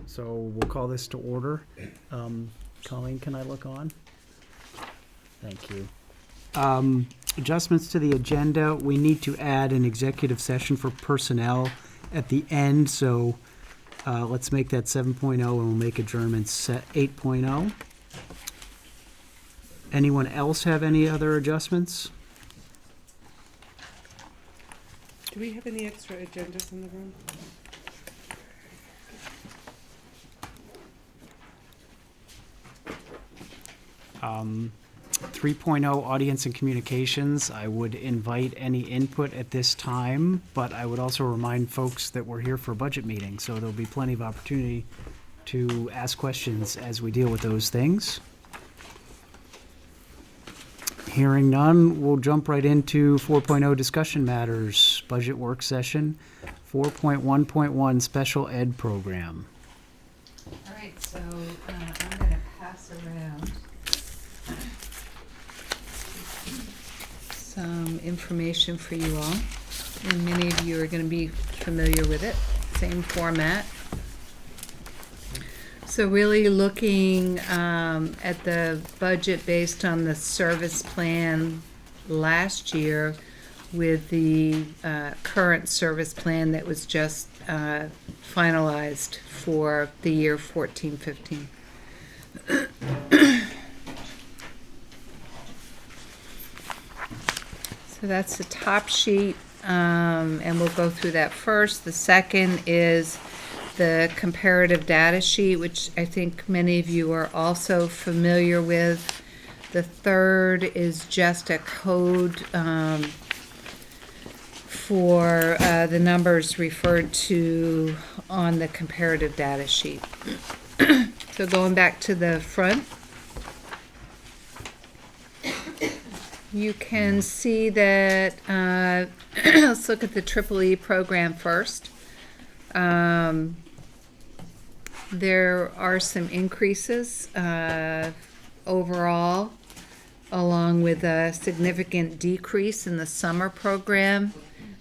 So we'll call this to order. Colleen, can I look on? Thank you. Adjustments to the agenda. We need to add an executive session for personnel at the end, so let's make that 7.0 and we'll make adjournments 8.0. Anyone else have any other adjustments? Do we have any extra agendas in the room? 3.0 audience and communications. I would invite any input at this time, but I would also remind folks that we're here for a budget meeting, so there'll be plenty of opportunity to ask questions as we deal with those things. Hearing none, we'll jump right into 4.0 discussion matters, budget work session, 4.1.1 special ed program. All right, so I'm going to pass around some information for you all. And many of you are going to be familiar with it. Same format. So really looking at the budget based on the service plan last year with the current service plan that was just finalized for the year 14-15. So that's the top sheet, and we'll go through that first. The second is the comparative data sheet, which I think many of you are also familiar with. The third is just a code for the numbers referred to on the comparative data sheet. So going back to the front, you can see that, let's look at the EEE program first. There are some increases overall, along with a significant decrease in the summer program.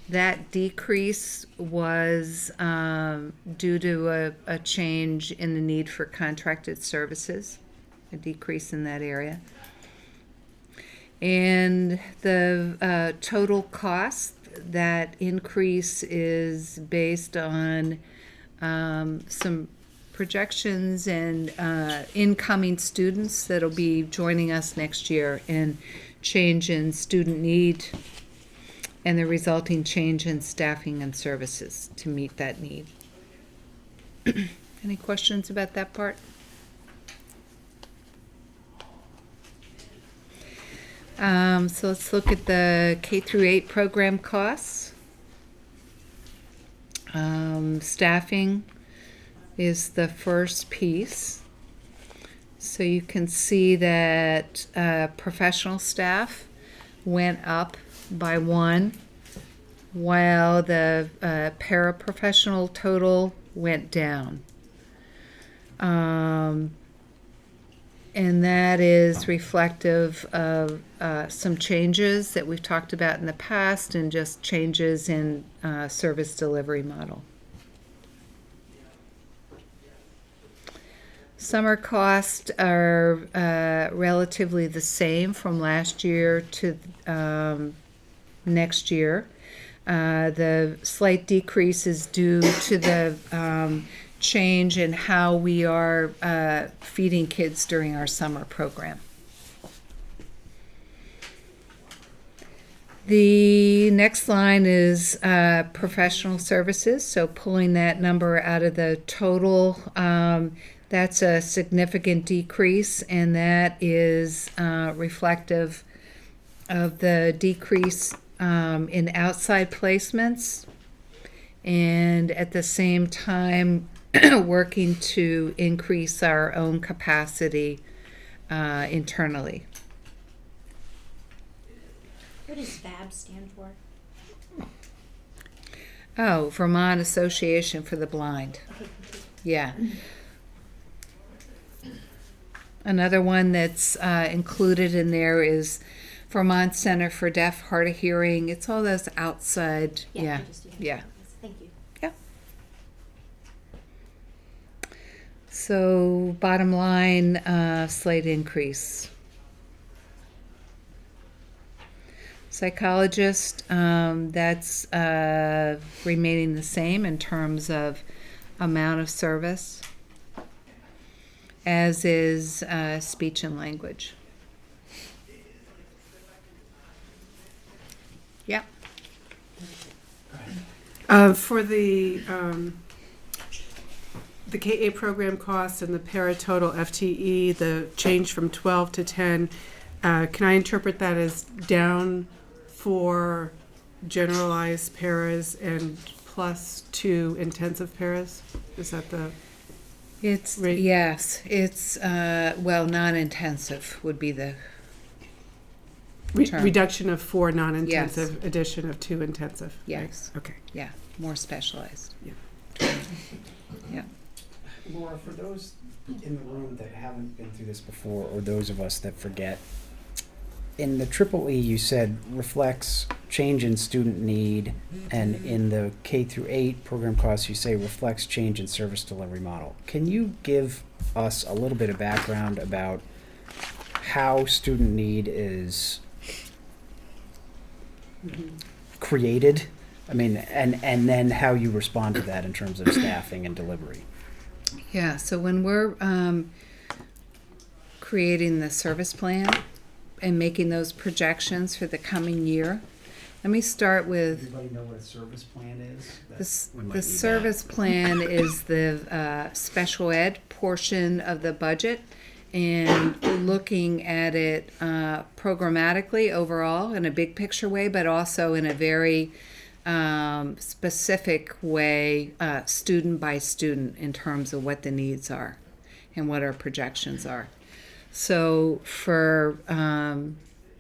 That decrease was due to a change in the need for contracted services, a decrease in that area. And the total cost, that increase is based on some projections and incoming students that'll be joining us next year, and change in student need and the resulting change in staffing and services to meet that need. Any questions about that part? So let's look at the K-8 program costs. Staffing is the first piece. So you can see that professional staff went up by 1, while the paraprofessional total went down. And that is reflective of some changes that we've talked about in the past, and just changes in service delivery model. Summer costs are relatively the same from last year to next year. The slight decrease is due to the change in how we are feeding kids during our summer program. The next line is professional services, so pulling that number out of the total, that's a significant decrease, and that is reflective of the decrease in outside placements, and at the same time working to increase our own capacity internally. What does VAB stand for? Oh, Vermont Association for the Blind. Okay. Yeah. Another one that's included in there is Vermont Center for Deaf, Hard of Hearing. It's all those outside. Yeah. I just do have Yeah. Thank you. So bottom line, slight increase. Psychologist, that's remaining the same in terms of amount of service, as is speech and language. Yeah. For the K-8 program costs and the para total FTE, the change from 12 to 10, can I interpret that as down for generalized paras and plus 2 intensive paras? Is that the It's, Right. yes, it's, well, non-intensive would be the term. reduction of 4 non-intensive, addition of 2 intensive? right? Yes. Okay. Yeah, more specialized. Yeah. Yeah. Laura, for those in the room that haven't been through this before, or those of us that forget, in the triple E you said reflects change in student need, and in the K through 8 program costs you say reflects change in service delivery model. Can you give us a little bit of background about how student need is created? I mean, and then how you respond to that in terms of staffing and delivery. Yeah, so when we're creating the service plan and making those projections for the coming year, let me start with Everybody know what a service plan is? the service plan is the special ed portion of the budget, and looking at it programmatically overall in a big picture way, but also in a very specific way, student by student, in terms of what the needs are and what our projections are. So for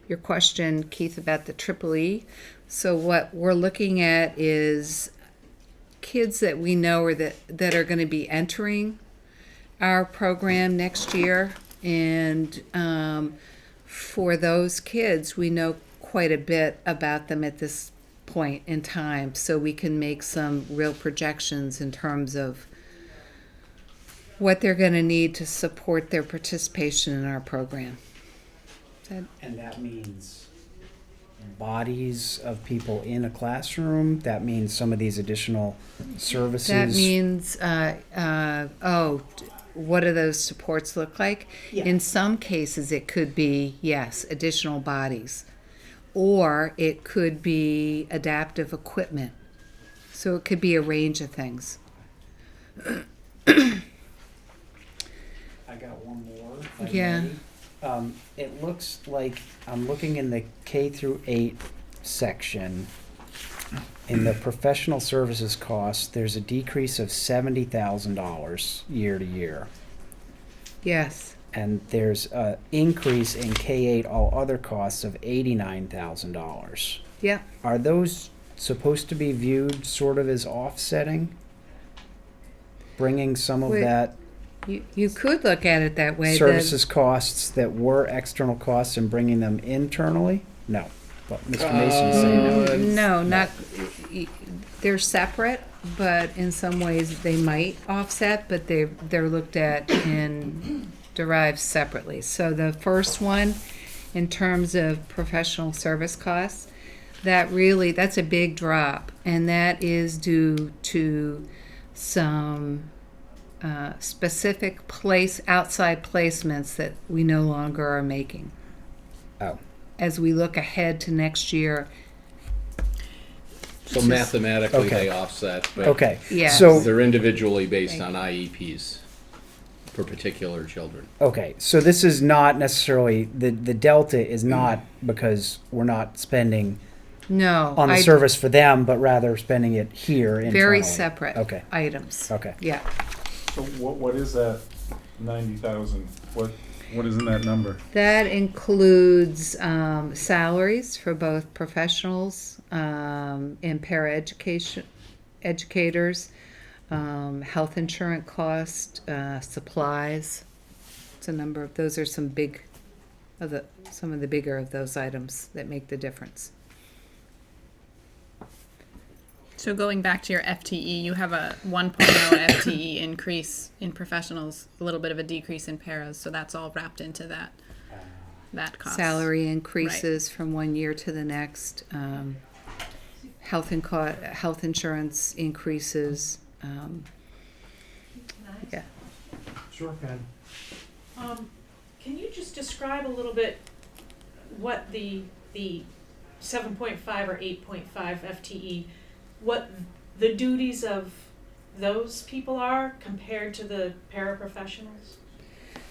your question, Keith, about the triple E, so what we're looking at is kids that we know are that are going to be entering our program next year, and for those kids, we know quite a bit about them at this point in time, so we can make some real projections in terms of what they're going to need to support their participation in our program. And that means bodies of people in a classroom. That means some of these additional services. That means, what do those supports look like? Yeah. In some cases, it could be, yes, additional bodies, or it could be adaptive equipment. So it could be a range of things. I got one more. if I Yeah. may. It looks like I'm looking in the K through 8 section. In the professional services costs, there's a decrease of $70,000 year to year. Yes. And there's an increase in K-8 all other costs of $89,000. Yeah. Are those supposed to be viewed sort of as offsetting? Bringing some of Wait, that You could look at it that way. services costs that were external costs and bringing them internally? No. But Mr. Mason's saying no. No, not, they're separate, but in some ways they might offset, but they're looked at and derived separately. So the first one, in terms of professional service costs, that's a big drop, and that is due to some specific outside placements that we no longer are making. Oh. As we look ahead to next year. So mathematically, Okay. they offset, but Okay. Yes. So they're individually based Thank on IEPs for particular children. okay. So this is not necessarily the delta is not because we're not spending No. on the I- service for them, but rather spending it here internally. Very separate Okay. items. Okay. Yeah. So what is that 90,000? What is in that number? That includes salaries for both professionals and educators, health insurance cost, supplies. It's a number of those are some of the bigger of those items that make the difference. So going back to your FTE, you have a 1.0 FTE increase in professionals, a little bit of a decrease in paras, so that's all wrapped into that cost. Salary increases from one year to the next, health insurance increases, yeah. Sure, Ken. Can you just describe a little bit what the 7.5 or 8.5 FTE, what the duties of those people are compared to the paraprofessionals?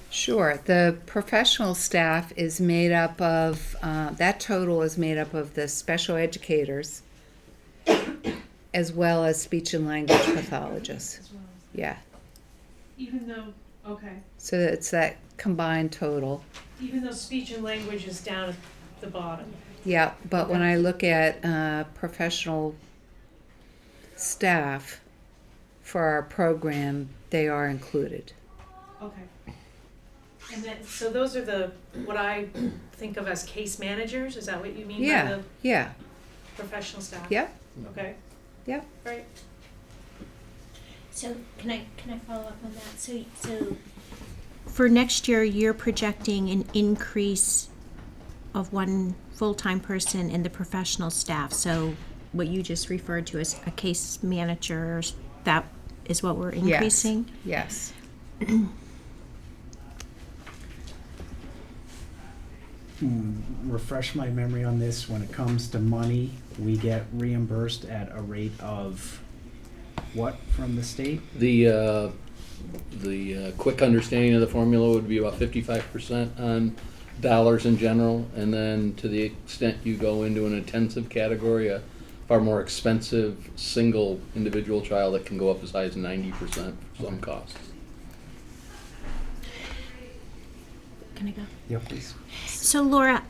Sure. The professional staff is made up of, that total is made up of the special educators as well as speech and language pathologists. Yeah. Even though, okay, So it's that combined total. even though speech and language is down at the bottom. Yeah, but when I look at professional staff for our program, they are included. Okay. And then, so those are what I think of as case managers, is that what you mean by Yeah, the yeah, professional staff? yep, Okay, yep. right. So can I follow up on that? So for next year, you're projecting an increase of one full-time person in the professional staff. So what you just referred to as a case manager, that is what we're increasing? Yes. Refresh my memory on this. When it comes to money, we get reimbursed at a rate of what from the state? The quick understanding of the formula would be about 55% on dollars in general, and then to the extent you go into an intensive category, a far more expensive single individual child that can go up as high as 90% for some costs. Can I go? Yeah, please. So Laura,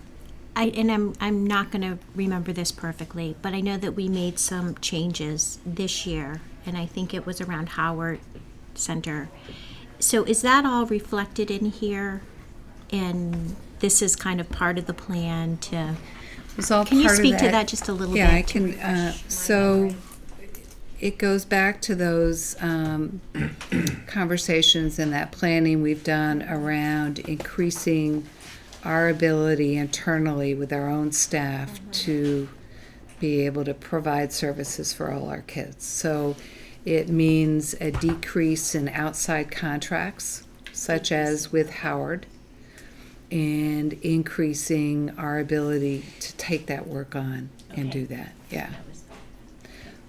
I'm not going to remember this perfectly, but I know that we made some changes this year, and I think it was around Howard Center. So is that all reflected in here? And this is kind of part of the plan to. It's all Can you part of speak to that just a little bit? Yeah, I to can. refresh my So memory? it goes back to those conversations and that planning we've done around increasing our ability internally with our own staff to be able to provide services for all our kids. So it means a decrease in outside contracts, such as with Howard, and increasing our ability to take that work on and do that. Yeah.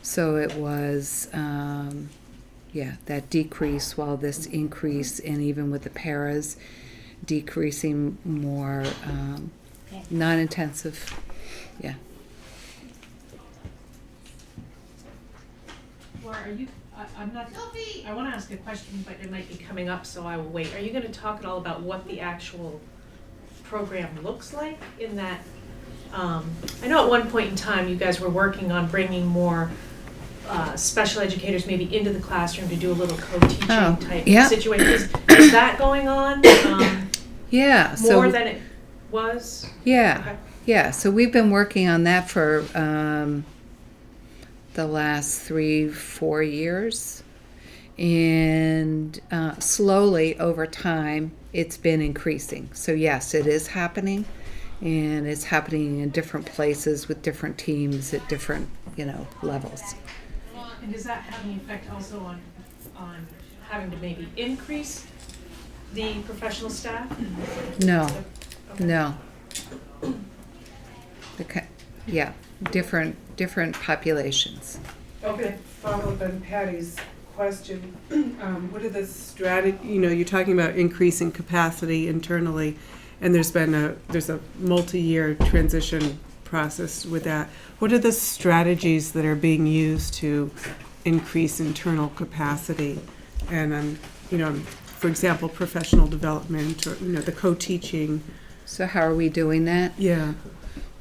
So it was, that decrease while this increase, and even with the paras, decreasing more non-intensive. Yeah. Laura, are you, I'm not, I want to ask a question, but it might be coming up, so I will wait. Are you going to talk at all about what the actual program looks like in that? I know at one point in time you guys were working on bringing more special educators maybe into the classroom to do a little co-teaching type yeah. situation. Is that going on Yeah. more than it was? Yeah. Okay. Yeah. So we've been working on that for the last 3-4 years. And slowly over time, it's been increasing. So yes, it is happening. And it's happening in different places with different teams at different, levels. And does that have any effect also on having to maybe increase the professional staff? No. Okay. No. Different populations. Okay, follow up on Patty's question. What are the strategy, you're talking about increasing capacity internally, and there's a multi-year transition process with that. What are the strategies that are being used to increase internal capacity? And, for example, professional development or, the co-teaching. So how are we doing that? Yeah.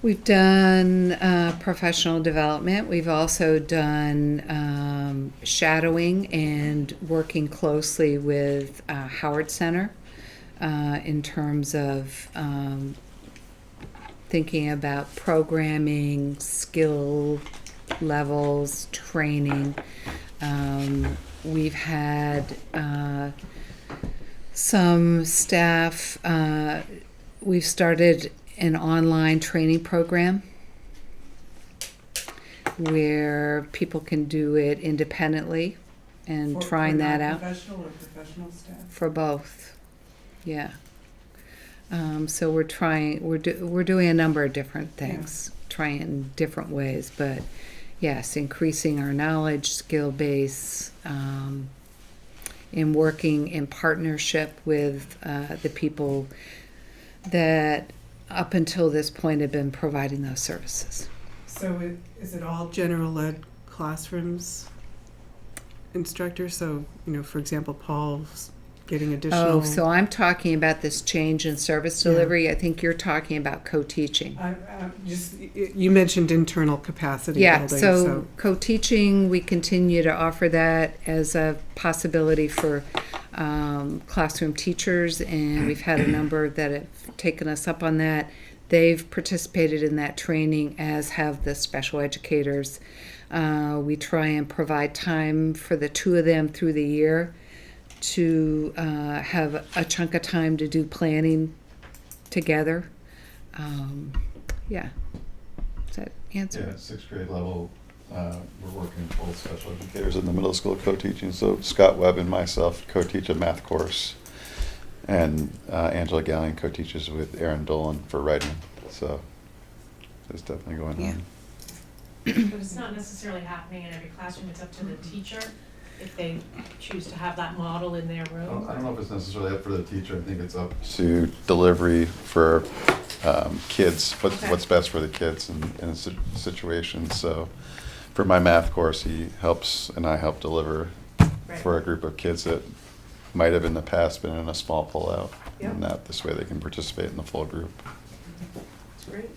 We've done professional development. We've also done shadowing and working closely with Howard Center in terms of thinking about programming, skill levels, training. We've had some staff, we've started an online training program where people can do it independently and trying that out. Professional or professional staff? For both, yeah. So we're doing a number of different things, trying in different ways, but yes, increasing our knowledge, skill base, in working in partnership with the people that up until this point have been providing those services. So is it all general ed classrooms instructors? So, for example, Paul's getting additional. Oh, so I'm talking about this change in service delivery. I think you're talking about co-teaching. You mentioned internal capacity Yeah, building. so co-teaching, we continue to offer that as a possibility for classroom teachers, and we've had a number that have taken us up on that. They've participated in that training, as have the special educators. We try and provide time for the two of them through the year to have a chunk of time to do planning together. Yeah. Does that answer? Yeah, 6th grade level, we're working with both special educators in the middle school co-teaching. So Scott Webb and myself co-teach a math course, and Angela Gallion co-teaches with Aaron Dolan for writing. So it's definitely going on. But it's not necessarily happening in every classroom, it's up to the teacher if they choose to have that model in their room. I don't know if it's necessarily up for the teacher. I think it's up to delivery for kids, what's best for the kids in a situation. So for my math course, he helps and I help deliver for a group of kids that might have in the past been in a small pullout. Yep. And that this way they can participate in the full group. That's great.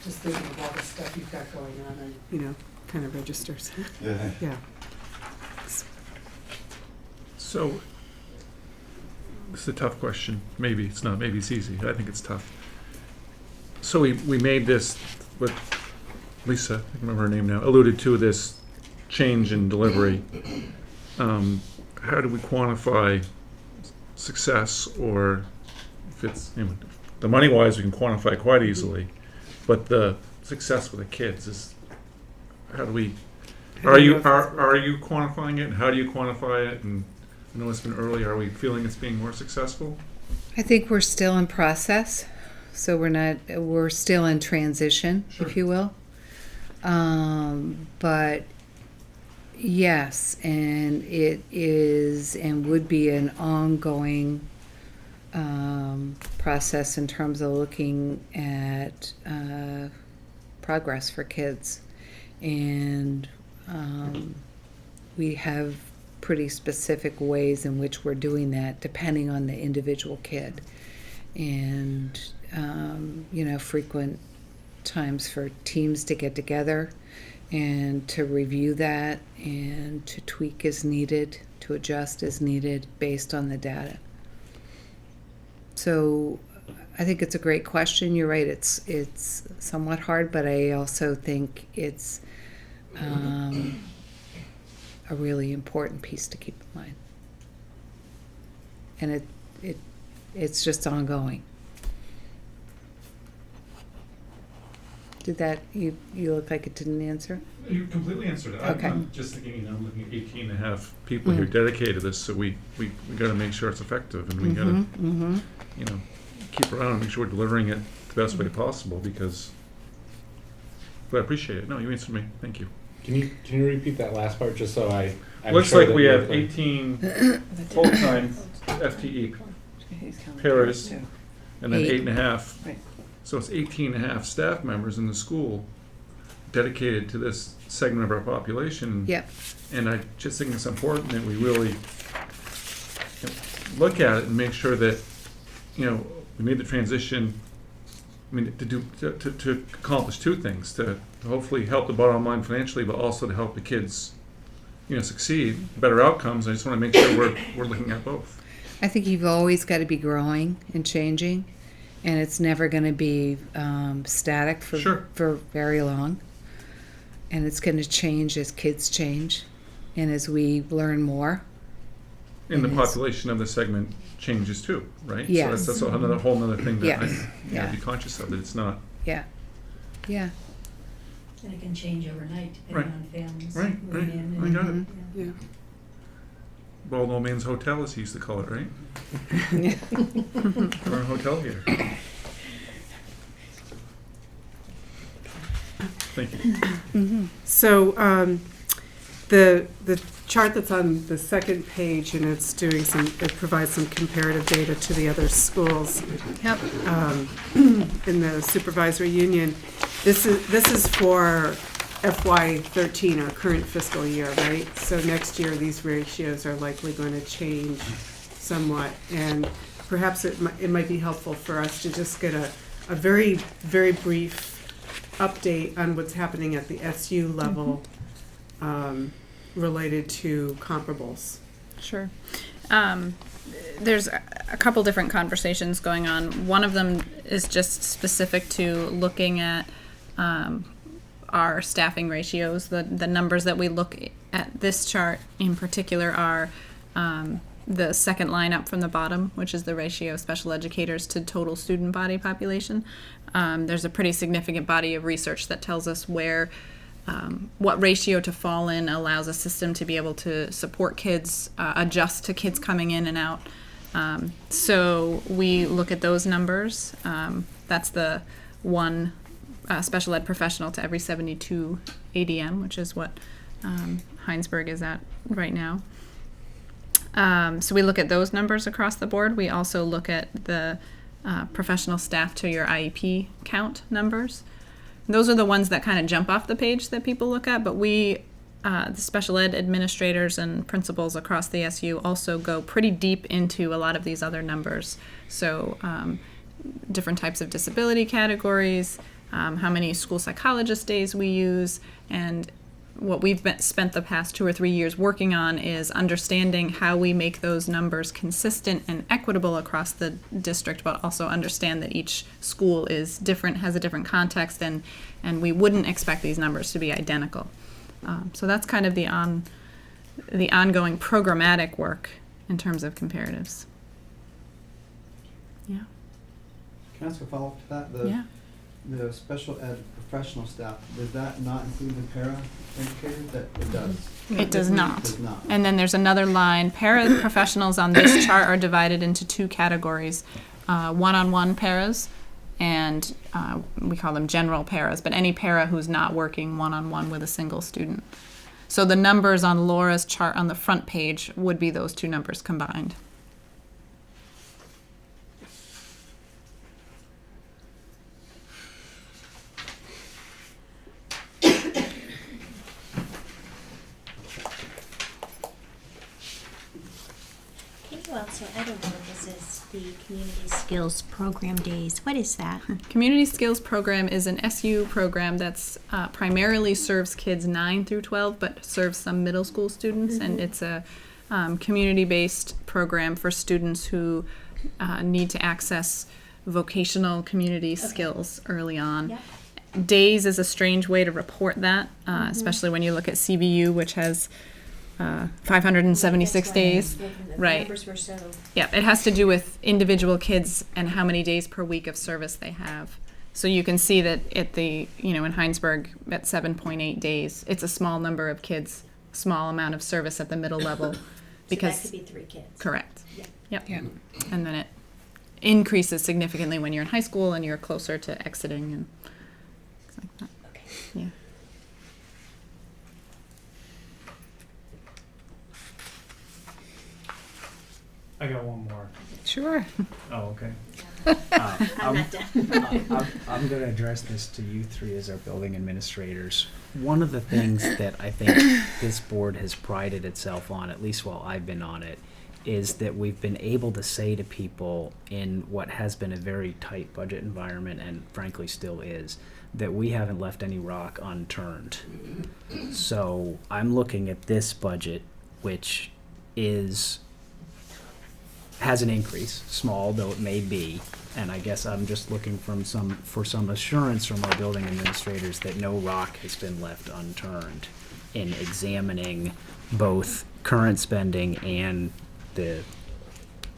Just thinking of all the stuff you've got going on and, kind of registers. Yeah. Yeah. So, this is a tough question. Maybe it's not. Maybe it's easy. I think it's tough. So we made this, what Lisa, I can't remember her name now, alluded to this change in delivery. How do we quantify success, or if it's, the money-wise we can quantify quite easily, but the success with the kids is, how do we, are you quantifying it, and how do you quantify it? And I know it's been early, are we feeling it's being more successful? I think we're still in process, so we're still in transition, Sure. if you will. But yes, and it is and would be an ongoing process in terms of looking at progress for kids. And we have pretty specific ways in which we're doing that depending on the individual kid. And, frequent times for teams to get together and to review that and to tweak as needed, to adjust as needed based on the data. So I think it's a great question. You're right, it's somewhat hard, but I also think it's a really important piece to keep in mind. And it's just ongoing. Did that, you look like it didn't answer? You completely answered it. Okay. I'm just thinking, looking at 18 and a half people who are dedicated to this, so we got to make sure it's effective, and we got to, keep around and make sure we're delivering it the best way possible, because, but I appreciate it. No, you answered me. Thank you. Can you repeat that last part just so I'm Looks sure like that we you're have clear. 18 full-time FTE paras, and then 8.5. Right. So it's 18.5 staff members in the school dedicated to this segment of our population. Yep. And I just think it's important that we really look at it and make sure that, we made the transition, to accomplish two things, to hopefully help the bottom line financially, but also to help the kids, succeed, better outcomes. I just want to make sure we're looking at both. I think you've always got to be growing and changing, and it's never going to be static for Sure. for very long. and it's going to change as kids change and as we learn more. And the It is. population of the segment changes too, right? Yes. So that's another whole nother thing that Yes. I you Yeah. gotta be conscious of, that it's not, Yeah. Yeah. And it can change overnight Right. depending on families. right, moving right, in I and- got it. Yeah. Bald old man's hotel, as he used to call it, right? We're in a hotel here. Thank you. So the chart that's on the second page, and it provides some comparative data to the other schools Yep. in the supervisory union. This is for FY13, our current fiscal year, right? So next year, these ratios are likely going to change somewhat, and perhaps it might be helpful for us to just get a very, very brief update on what's happening at the SU level related to comparables. Sure. There's a couple different conversations going on. One of them is just specific to looking at our staffing ratios. The numbers that we look at this chart in particular are the second line up from the bottom, which is the ratio of special educators to total student body population. There's a pretty significant body of research that tells us what ratio to fall in allows a system to be able to support kids, adjust to kids coming in and out. So we look at those numbers. That's the one special ed professional to every 72 ADM, which is what Hinesburg is at right now. So we look at those numbers across the board. We also look at the professional staff to your IEP count numbers. Those are the ones that kind of jump off the page that people look at, but we, the special ed administrators and principals across the SU also go pretty deep into a lot of these other numbers. So different types of disability categories, how many school psychologist days we use, and what we've spent the past 2 or 3 years working on is understanding how we make those numbers consistent and equitable across the district, but also understand that each school is different, has a different context, and we wouldn't expect these numbers to be identical. So that's kind of the ongoing programmatic work in terms of comparatives. Yeah. Can I ask a follow-up to that? Yeah. The special ed professional staff, does that not include the para educators? That it does? It does not. It does not. And then there's another line. Paraprofessionals on this chart are divided into 2 categories. One-on-one paras, and we call them general paras, but any para who's not working one-on-one with a single student. So the numbers on Laura's chart on the front page would be those 2 numbers combined. Well, so I don't know what this is, the Community Skills Program Days. What is that? Community Skills Program is an SU program that's primarily serves kids 9 through 12, but serves some middle school students, and it's a community-based program for students who need to access vocational community skills early on. Yep. Days is a strange way to report that, especially when you look at CVU, which has 576 That's why I days. was looking, the Right. numbers were so. Yeah, it has to do with individual kids and how many days per week of service they have. So you can see that at in Hinesburg at 7.8 days, it's a small number of kids, small amount of service at the middle level. Because So that could be 3 kids. correct. Yeah. Yep. Yeah. And then it increases significantly when you're in high school and you're closer to exiting and things like that. Okay. Yeah. I got one more. Sure. Oh, okay. I'm not done. I'm going to address this to you 3 as our building administrators. One of the things that I think this board has prided itself on, at least while I've been on it, is that we've been able to say to people in what has been a very tight budget environment, and frankly still is, that we haven't left any rock unturned. So I'm looking at this budget, which is has an increase, small though it may be. And I guess I'm just looking for some assurance from our building administrators that no rock has been left unturned in examining both current spending and the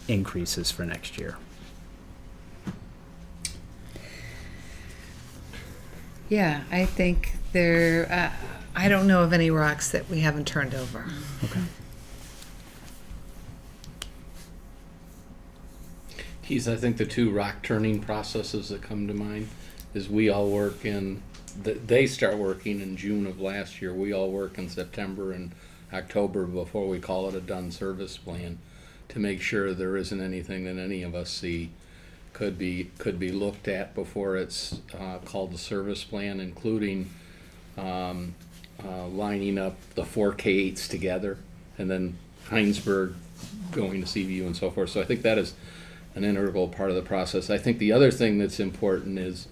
increases for next year. Yeah, I think I don't know of any rocks that we haven't turned over. Okay. Keith, I think the two rock turning processes that come to mind is we all work they start working in June of last year. We all work in September and October before we call it a done service plan to make sure there isn't anything that any of us see could be looked at before it's called the service plan, including lining up the 4 K-8s together and then Hinesburg going to CVU and so forth. So I think that is an integral part of the process. I think the other thing that's important is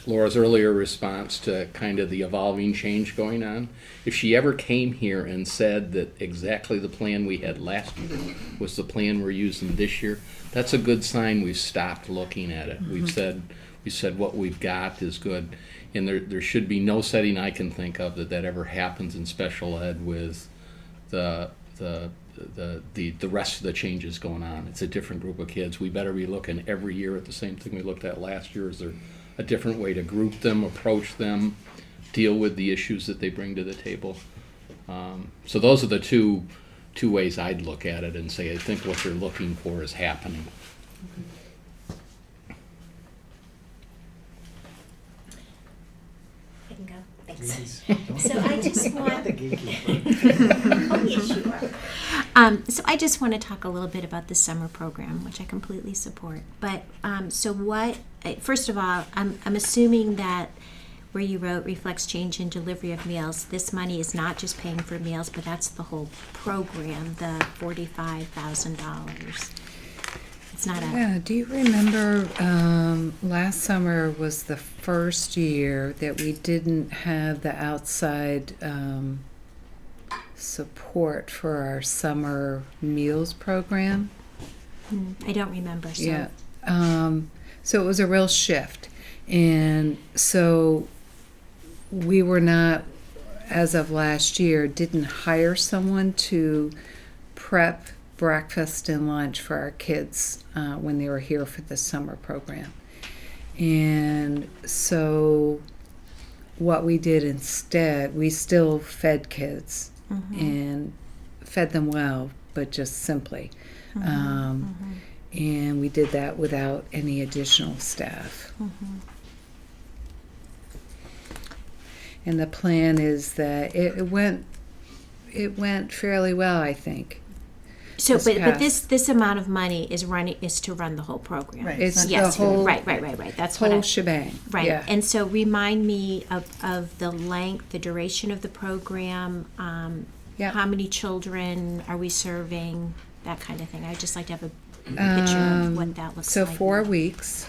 Laura's earlier response to kind of the evolving change going on. If she ever came here and said that exactly the plan we had last year was the plan we're using this year, that's a good sign we've stopped looking at it. We said what we've got is good, and there should be no setting I can think of that ever happens in special ed with the rest of the changes going on. It's a different group of kids. We better be looking every year at the same thing we looked at last year. Is there a different way to group them, approach them, deal with the issues that they bring to the table? So those are the two ways I'd look at it and say I think what you're looking for is happening. I can go. Thanks. Ladies, So I just want. the gatekeeper. Oh, yes, you are. So I just want to talk a little bit about the summer program, which I completely support. But so what? First of all, I'm assuming that where you wrote reflects change in delivery of meals. This money is not just paying for meals, but that's the whole program. The $45,000. It's not a. Yeah, do you remember last summer was the first year that we didn't have the outside support for our summer meals program? I don't remember. So. Yeah. So it was a real shift. And so we were not, as of last year, didn't hire someone to prep breakfast and lunch for our kids when they were here for the summer program. And so what we did instead, we still fed kids and fed them well, but just simply. And we did that without any additional staff. And the plan is that it went fairly well, I think. So, but this amount of money is to run the whole program. Right. It's Yes, the whole right. That's what whole I. shebang. Right. Yeah. And so remind me of the length, the duration of the program, Yeah. how many children are we serving, that kind of thing. I'd just like to have a picture of what that looks So like. 4 weeks.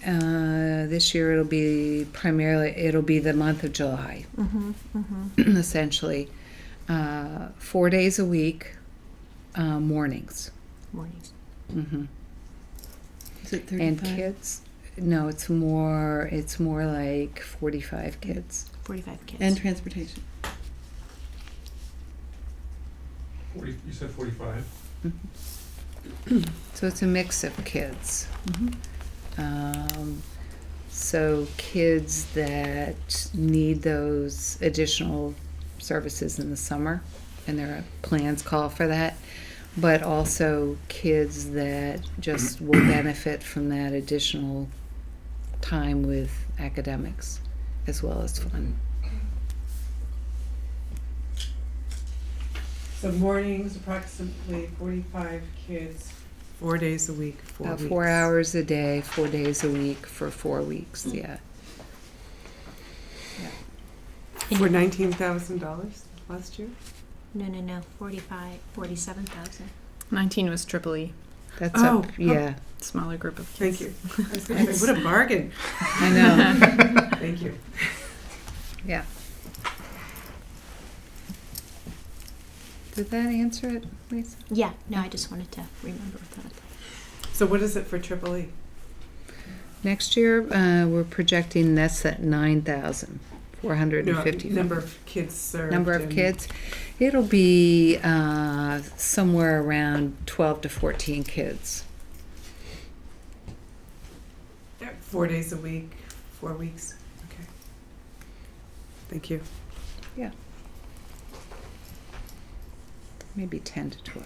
This year it'll be the month of July, essentially. 4 days a week, mornings. Mornings. Is it And 35? kids, no, it's more like 45 kids. 45 kids. And transportation. 40, you said 45? So it's a mix of kids. So kids that need those additional services in the summer, and their plans call for that, but also kids that just will benefit from that additional time with academics as well as fun. So mornings, approximately 45 kids, 4 days a week, 4 About weeks. 4 hours a day, 4 days a week for 4 weeks, yeah. For $19,000 last year? No, 47,000. 19 was Triple E, That's Oh, up, yeah, smaller group of Thank kids. you. I was gonna say, what a bargain. I know, Thank you. yeah. Did that answer it, Lisa? Yeah, no, I just wanted to remember that. So what is it for Triple E? Next year, we're projecting that's at 9,450. Number of kids served. Number of and- kids. It'll be somewhere around 12 to 14 kids. 4 days a week, 4 weeks. Okay. Thank you. Yeah. Maybe 10 to 12.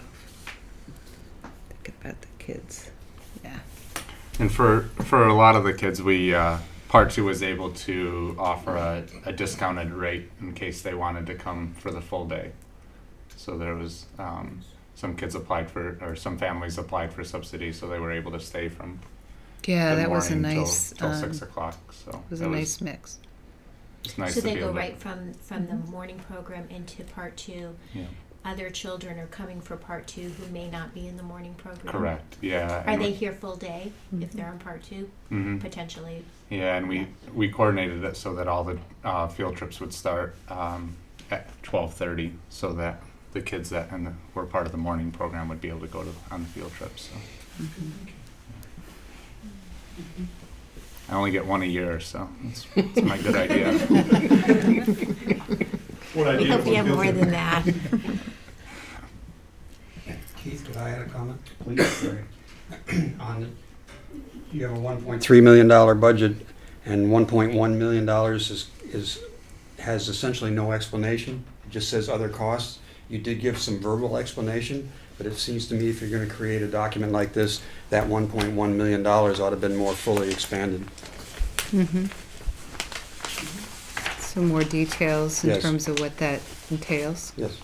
Think about the kids. Yeah. And for a lot of the kids, we Part 2 was able to offer a discounted rate in case they wanted to come for the full day. So there was some kids applied for, or some families applied for subsidy, so they were able to stay from Yeah, the that was a morning nice. till 6 o'clock. So It was that a nice mix. It's nice So to they be go able to- right from the morning program into part 2. Yeah. Other children are coming for part 2 who may not be in the morning program. Correct. Yeah. Are and they here full day if they're on part 2? Mhm. Potentially. Yeah, and we coordinated it so that all the field trips would start at 12:30, so that the kids that were part of the morning program would be able to go on the field trips. So. I only get one a year, so it's my good idea. We hope you have more than that. Keith, could I add a comment, please? Sorry. You have a $1.3 million budget, and $1.1 million has essentially no explanation. It just says other costs. You did give some verbal explanation, but it seems to me if you're going to create a document like this, that $1.1 million ought to have been more fully expanded. Mm-hmm. Some more details in Yes. terms of what that entails. Yes.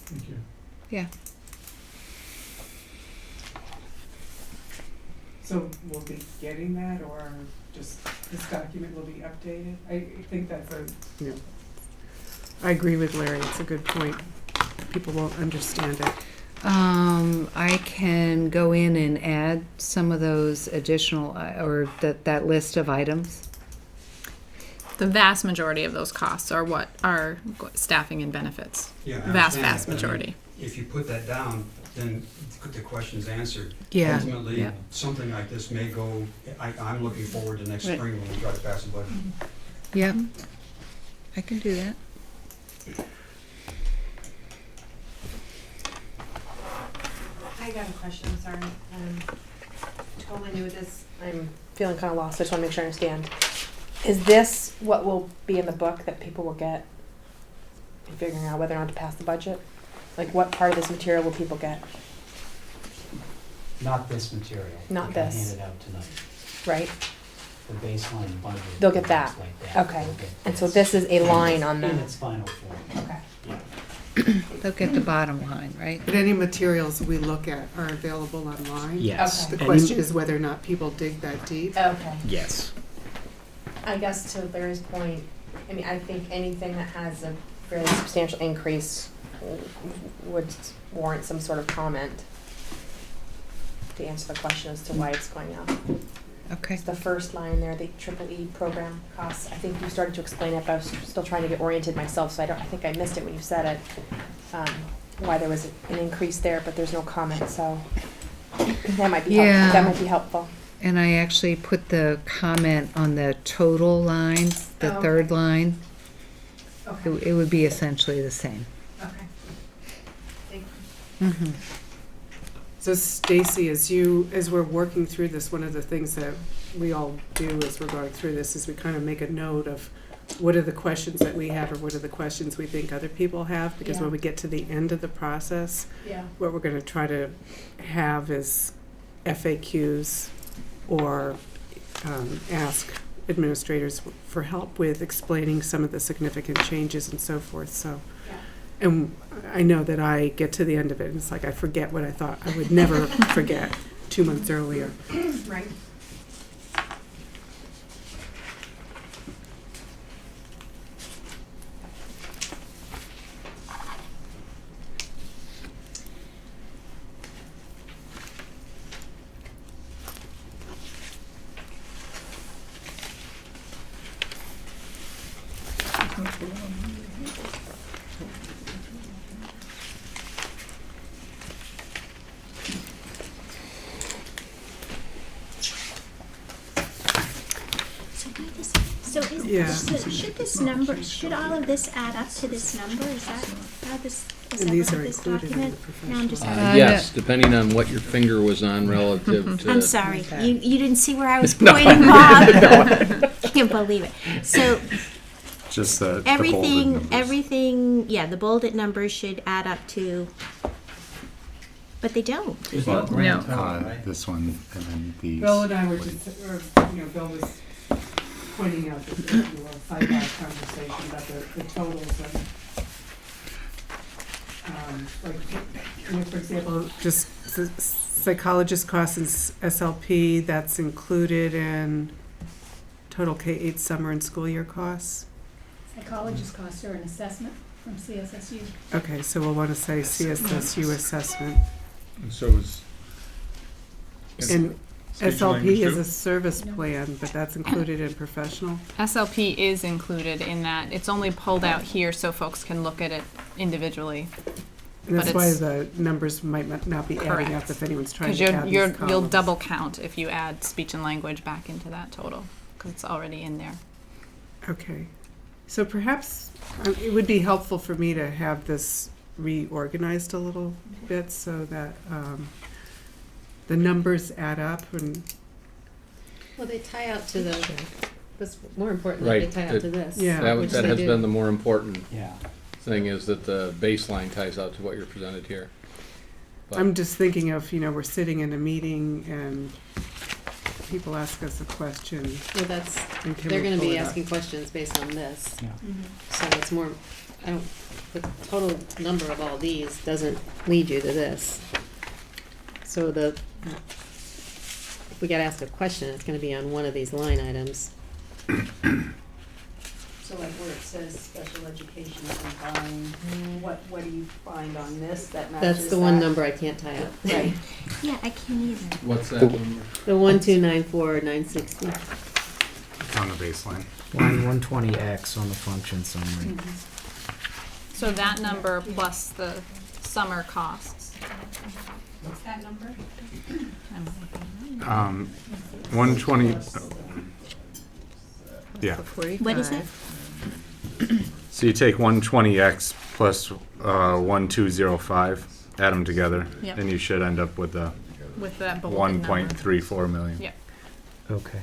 Thank you. Yeah. So we'll be getting that, or just this document will be updated? I think that's I agree with Larry, it's a good point. People won't understand it. I can go in and add some of those additional, or that list of items. The vast majority of those costs are what are staffing and benefits. Yeah, I Vast understand that, but I mean, majority. If you put that down, then the question's answered. Yeah. Ultimately, Yeah. something like this may go, I'm looking forward to next Right. spring when we try to pass a budget. Yep. I can do that. I got a question, I'm sorry. Totally new with this. I'm feeling kind of lost. I just want to make sure I understand. Is this what will be in the book that people will get in figuring out whether or not to pass the budget? Like, what part of this material will people get? Not this material. Not like I this. handed out tonight. Right? The baseline budget. They'll get and that. things like that. Okay. They'll get And so this is a line on in the. its final form. Okay. They'll get the bottom line, right? But any materials we look at are available online? Yes. Okay. The question is whether or not people dig that deep. Okay. Yes. I guess to Larry's point, I mean, I think anything that has a fairly substantial increase would warrant some sort of comment to answer the question as to why it's going up. Okay. It's the first line there, the Triple E program costs. I think you started to explain it, but I was still trying to get oriented myself, so I think I missed it when you said it. Why there was an increase there, but there's no comment, so that might be Yeah. that might be helpful. And I actually put the comment on the total line, the Oh, third line. Okay. It would be essentially the same. Okay. Thank you. Mm-hmm. So Stacy, as we're working through this, one of the things that we all do as we're going through this is we kind of make a note of what are the questions that we have or what are the questions we think other people have, because Yeah. when we get to the end of the process, Yeah. what we're going to try to have is FAQs or ask administrators for help with explaining some of the significant changes and so forth. So, and I know that I get to the end of it and it's like I forget what I thought I would never forget 2 months earlier. Right. Yeah. So should this number, should all of this add up to this number? Is that how this, is And that these what are this included in the document? No, I'm just professional. asking. Yes, depending on what your finger was on relative to. I'm sorry, you didn't see where I was pointing, Bob? Can't believe it. So Just the bolded everything, numbers. yeah, the bolded numbers should add up to, but they don't. There's Well, no grand no. total, right? This one and then these. Bill and I were just, Bill was pointing out that there was a sidebar conversation about the totals and, for example, just psychologist costs and SLP, that's included in total K-8 summer and school year costs. Psychologist costs are an assessment from CSSU. Okay, so we'll want to say CSSU assessment. And so is. And Speech and language SLP is too? a service plan, but that's included in professional. SLP is included in that. It's only pulled out here so folks can look at it individually. And that's But why it's- the numbers might not be adding up Correct. if anyone's trying Because to add these you'll columns. double count if you add speech and language back into that total, because it's already in there. Okay. So perhaps it would be helpful for me to have this reorganized a little bit so that the numbers add up and, Well, they tie out to the, that's more importantly, they Right, tie out to this. Yeah. That they has do. been the more important Yeah. thing, is that the baseline ties out to what you're presented here. But- I'm just thinking of, we're sitting in a meeting and people ask us a question. Well, that's, And can they're we gonna pull be it up? asking questions based on this. Yeah. So it's more, the total number of all these doesn't lead you to this. So if we gotta ask a question, it's gonna be on one of these line items. So like where it says special education combined, what do you find on this that matches That's the one number I can't tie up. Right. Yeah, I can't either. What's that number? The 1294960. It's on the baseline. Line 120X on the function summary. So that number plus the summer costs. What's that number? 120. Yeah. What is it? So you take 120x plus 1205, add them together, Yep. and you should end up with a With that bolded number. 1.34 million. Yep. Okay.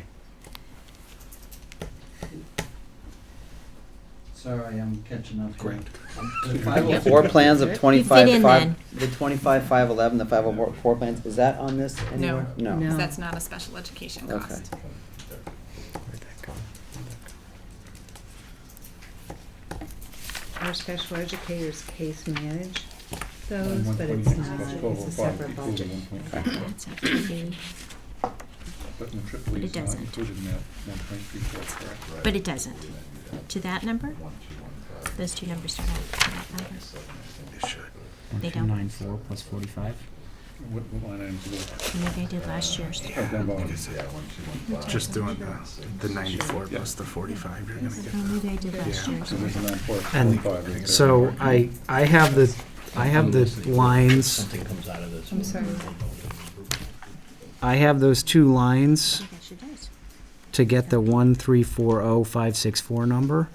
Sorry, I'm catching up. Great. The 504 plans of You 25, fit in then. the 25, 511, the 504 plans, is that on this anywhere? No. Because that's not a special education Okay. cost. Where'd that go? Our special educators case manage those, but it's not, it's a separate budget. That's up to be, but it doesn't. But it doesn't. To that number? Those two numbers don't add to that number. They don't. 1294 plus 45? Maybe I did last year's. Just doing the 94 plus the 45, you're gonna get Oh, maybe I did last year's. And so I have the lines, Something comes out of this. I'm sorry. I have those two lines That sure does. to get the 1340564 number.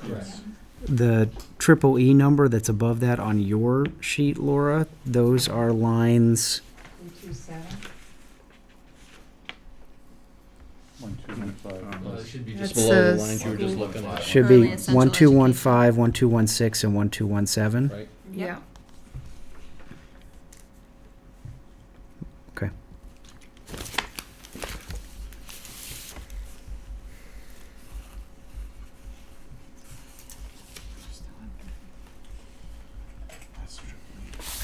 The triple E number that's above that on your sheet, Laura, those are lines, 327? Well, it should be That's just below the a lines you were just looking at. should Early be essential 1215, 1216, and 1217. Right? Yeah. Okay.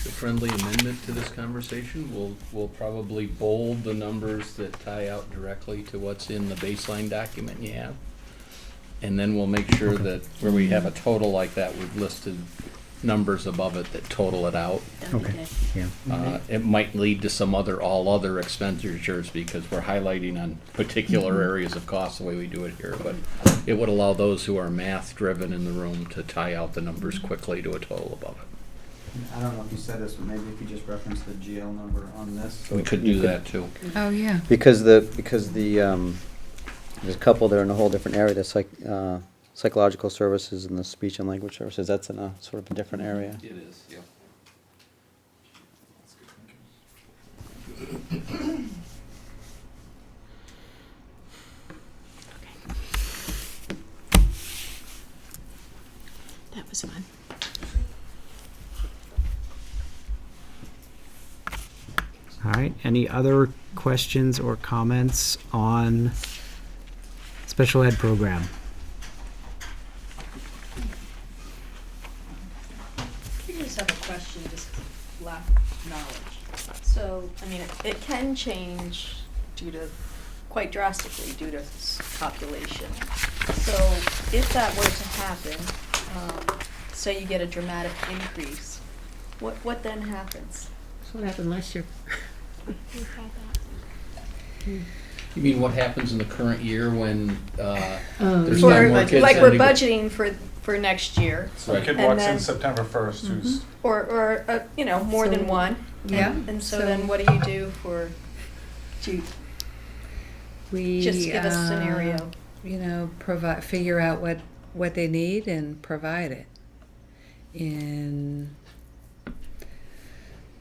The friendly amendment to this conversation, we'll probably bold the numbers that tie out directly to what's in the baseline document you have. And then we'll make sure that where we have a total like that, we've listed numbers above it that total it out. Okay. Yeah. It might lead to some all other expenditures because we're highlighting on particular areas of cost the way we do it here. But it would allow those who are math driven in the room to tie out the numbers quickly to a total above it. I don't know if you said this, but maybe if you just reference the GL number on this. We could do that too. Oh, yeah. Because the there's a couple that are in a whole different area. That's like psychological services and the speech and language services, that's in a sort of a different area. It is, yeah. That was fun. All right, any other questions or comments on special ed program? I just have a question, just lack knowledge. So, I mean, it can change quite drastically due to population. So if that were to happen, say you get a dramatic increase, what then happens? That's what happened last year. You mean what happens in the current year when there's For, not more kids? like we're ending- budgeting for next year, So a kid And walks in then- September 1st who's or more than So- one. Yeah. And so So- then what do you do We just give a scenario? figure out what they need and provide it in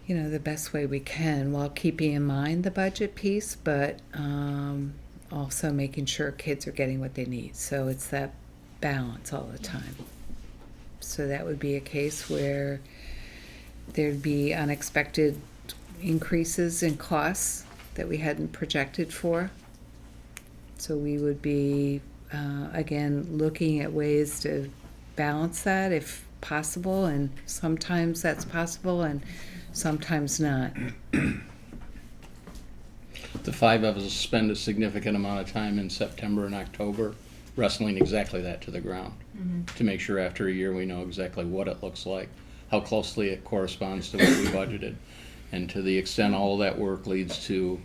the best way we can, while keeping in mind the budget piece, but also making sure kids are getting what they need. So it's that balance all the time. So that would be a case where there'd be unexpected increases in costs that we hadn't projected for. So we would be, again, looking at ways to balance that if possible, and sometimes that's possible and sometimes not. The five of us spend a significant amount of time in September and October wrestling exactly that to the ground, to make sure after a year we know exactly what it looks like, how closely it corresponds to what we budgeted, and to the extent all of that work leads to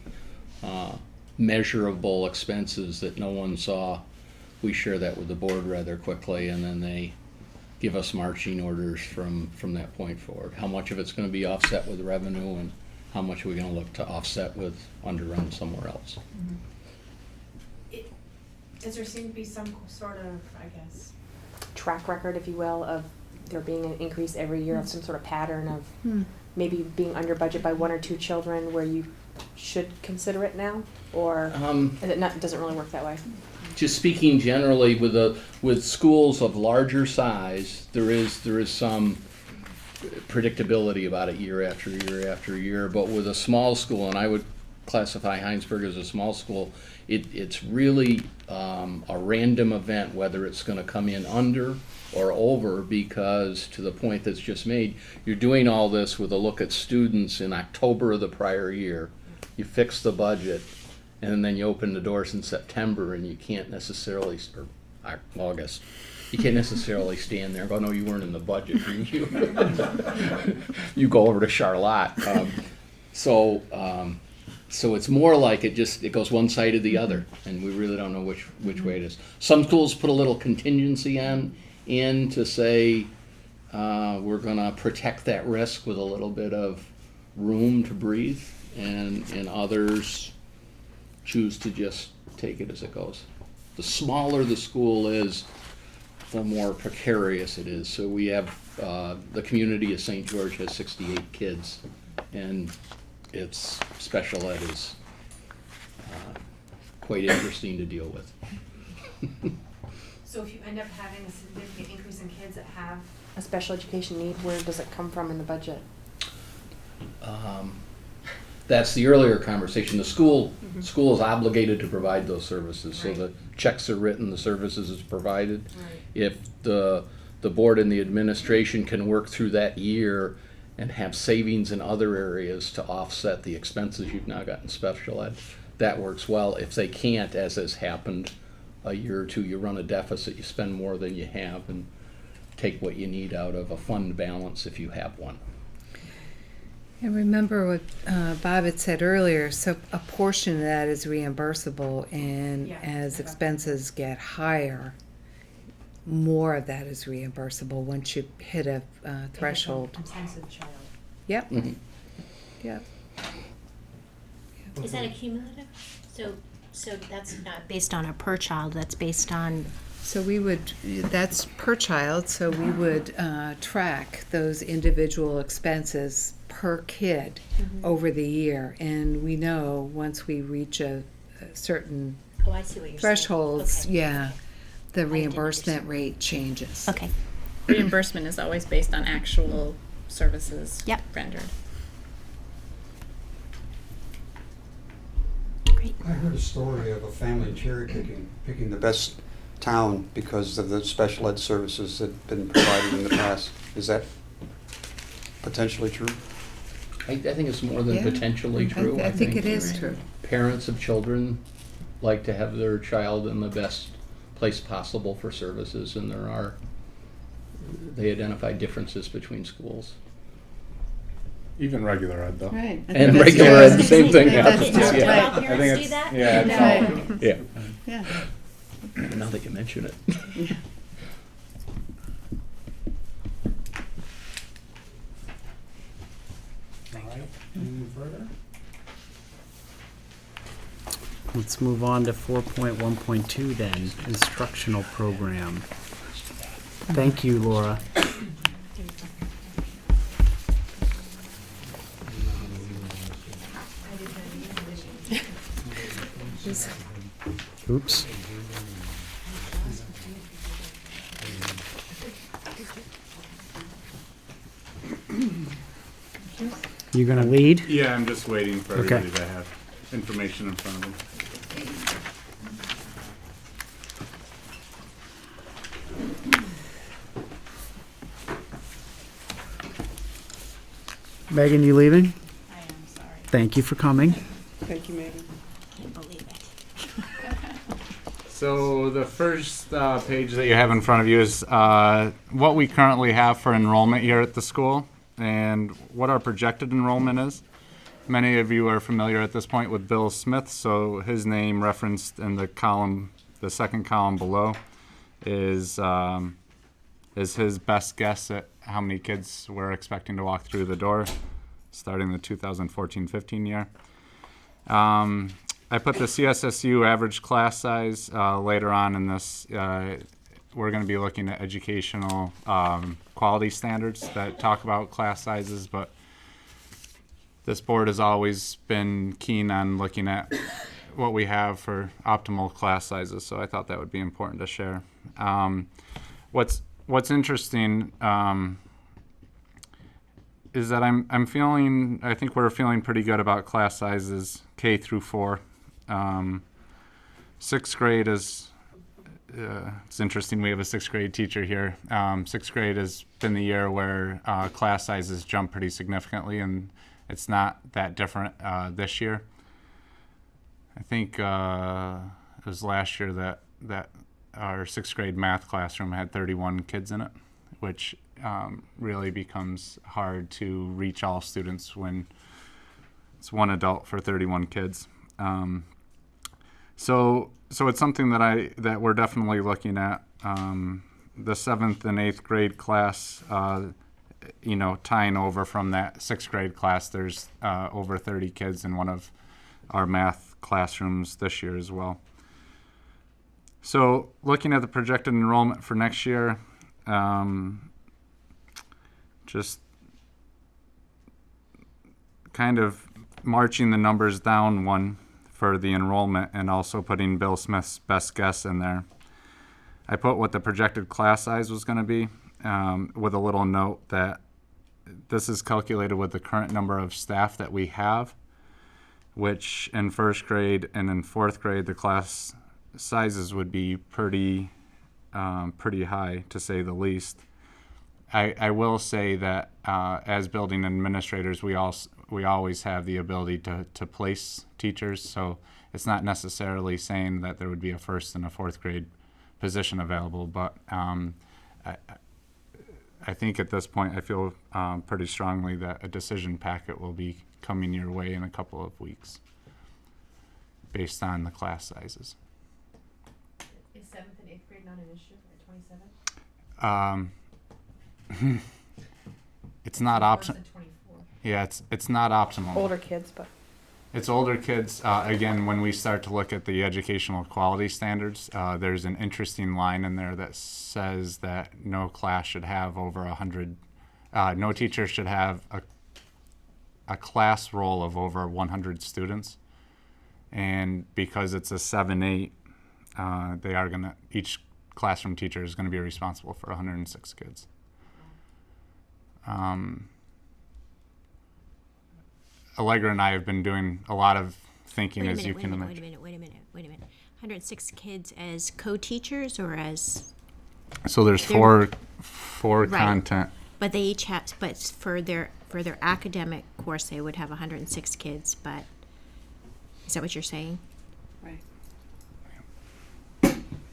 measurable expenses that no one saw, we share that with the board rather quickly, and then they give us marching orders from that point forward. How much of it's going to be offset with revenue, and how much are we going to look to offset with underrun somewhere else. Does there seem to be some sort of, I guess, track record, if you will, of there being an increase every year, of some sort of pattern of maybe being under budget by one or two children where you should consider it now? Or is it not, doesn't really work that way? Just speaking generally, with schools of larger size, there is some predictability about it year after year after year. But with a small school, and I would classify Hinesburg as a small school, it's really a random event whether it's going to come in under or over, because to the point that's just made, you're doing all this with a look at students in October of the prior year. You fix the budget, and then you open the doors in September, and you can't necessarily, or August, you can't necessarily stand there and go, no, you weren't in the budget. You go over to Charlotte. So it's more like it goes one side or the other, and we really don't know which way it is. Some schools put a little contingency in to say we're going to protect that risk with a little bit of room to breathe, and others choose to just take it as it goes. The smaller the school is, the more precarious it is. So we have, the community of St. George has 68 kids, and its special ed is quite interesting to deal with. So if you end up having a significant increase in kids that have a special education need, where does it come from in the budget? That's the earlier conversation. The school is obligated to provide those services, so the checks are written, the services is provided. If the board and the administration can work through that year and have savings in other areas to offset the expenses you've now got in special ed, that works well. If they can't, as has happened a year or two, you run a deficit, you spend more than you have, and take what you need out of a fund balance if you have one. And remember what Bob had said earlier, so a portion of that is reimbursable, and as expenses get higher, more of that is reimbursable once you hit a threshold. Intensive child. Yep. Mm-hmm. Yep. Is that a cumulative? So that's not based on a per child, that's based on So we would, that's per child, so we would track those individual expenses per kid over the year. And we know once we reach a certain Oh, I see what you're thresholds, saying. Okay. yeah, the didn't reimbursement rate changes. Okay. Reimbursement is always based on actual services Yep. rendered. Great. I heard a story of a family picking the best town because of the special ed services that have been provided in the past. Is that potentially true? I think it's more than Yeah. potentially true. I think it is true. Parents of children like to have their child in the best place possible for services, and they identify differences between schools. Even regular ed, though. Right. And regular ed, the same thing. That's happens, just yeah. right. All parents do that? Yeah, it's all, Yeah. Yeah. Now that you mention it. All right, anything further? Let's move on to 4.1.2 then, instructional program. Thank you, Laura. Oops. You gonna lead? yeah, I'm just waiting for Okay. everybody to have information in front of them. Megan, you leaving? I am sorry. Thank you for coming. Thank you, Megan. Can't believe it. So the first page that you have in front of you is what we currently have for enrollment here at the school and what our projected enrollment is. Many of you are familiar at this point with Bill Smith, so his name referenced in the column, the second column below, is his best guess at how many kids we're expecting to walk through the door starting the 2014-15 year. I put the CSSU average class size later on in this. We're going to be looking at educational quality standards that talk about class sizes, but this board has always been keen on looking at what we have for optimal class sizes, so I thought that would be important to share. What's interesting is that I think we're feeling pretty good about class sizes K through 4. Sixth grade is, it's interesting, we have a sixth grade teacher here. Sixth grade has been the year where class sizes jump pretty significantly, and it's not that different this year. I think it was last year that our sixth grade math classroom had 31 kids in it, which really becomes hard to reach all students when it's one adult for 31 kids. So it's something that we're definitely looking at. The 7th and 8th grade class, tying over from that 6th grade class, there's over 30 kids in one of our math classrooms this year as well. So looking at the projected enrollment for next year, just kind of marching the numbers down one for the enrollment and also putting Bill Smith's best guess in there. I put what the projected class size was going to be with a little note that this is calculated with the current number of staff that we have, which in first grade and in fourth grade the class sizes would be pretty high, to say the least. I will say that as building administrators, we always have the ability to place teachers, so it's not necessarily saying that there would be a first and a fourth grade position available, but I think at this point I feel pretty strongly that a decision packet will be coming your way in a couple of weeks based on the class sizes. Is 7th and 8th grade not an issue at 27? It's not optional. Yeah, it's not optimal. Older kids, but It's older kids. Again, when we start to look at the educational quality standards, there's an interesting line in there that says that no class should have over 100, no teacher should have a class roll of over 100 students. And because it's a 7-8, they are gonna, each classroom teacher is gonna be responsible for 106 kids. Allegra and I have been doing a lot of thinking, as you can imagine. Wait a minute. 106 kids as co-teachers or as? So there's They're- four Right. content. But they each have, but for their academic course, they would have 106 kids, but, is that what you're saying? Right.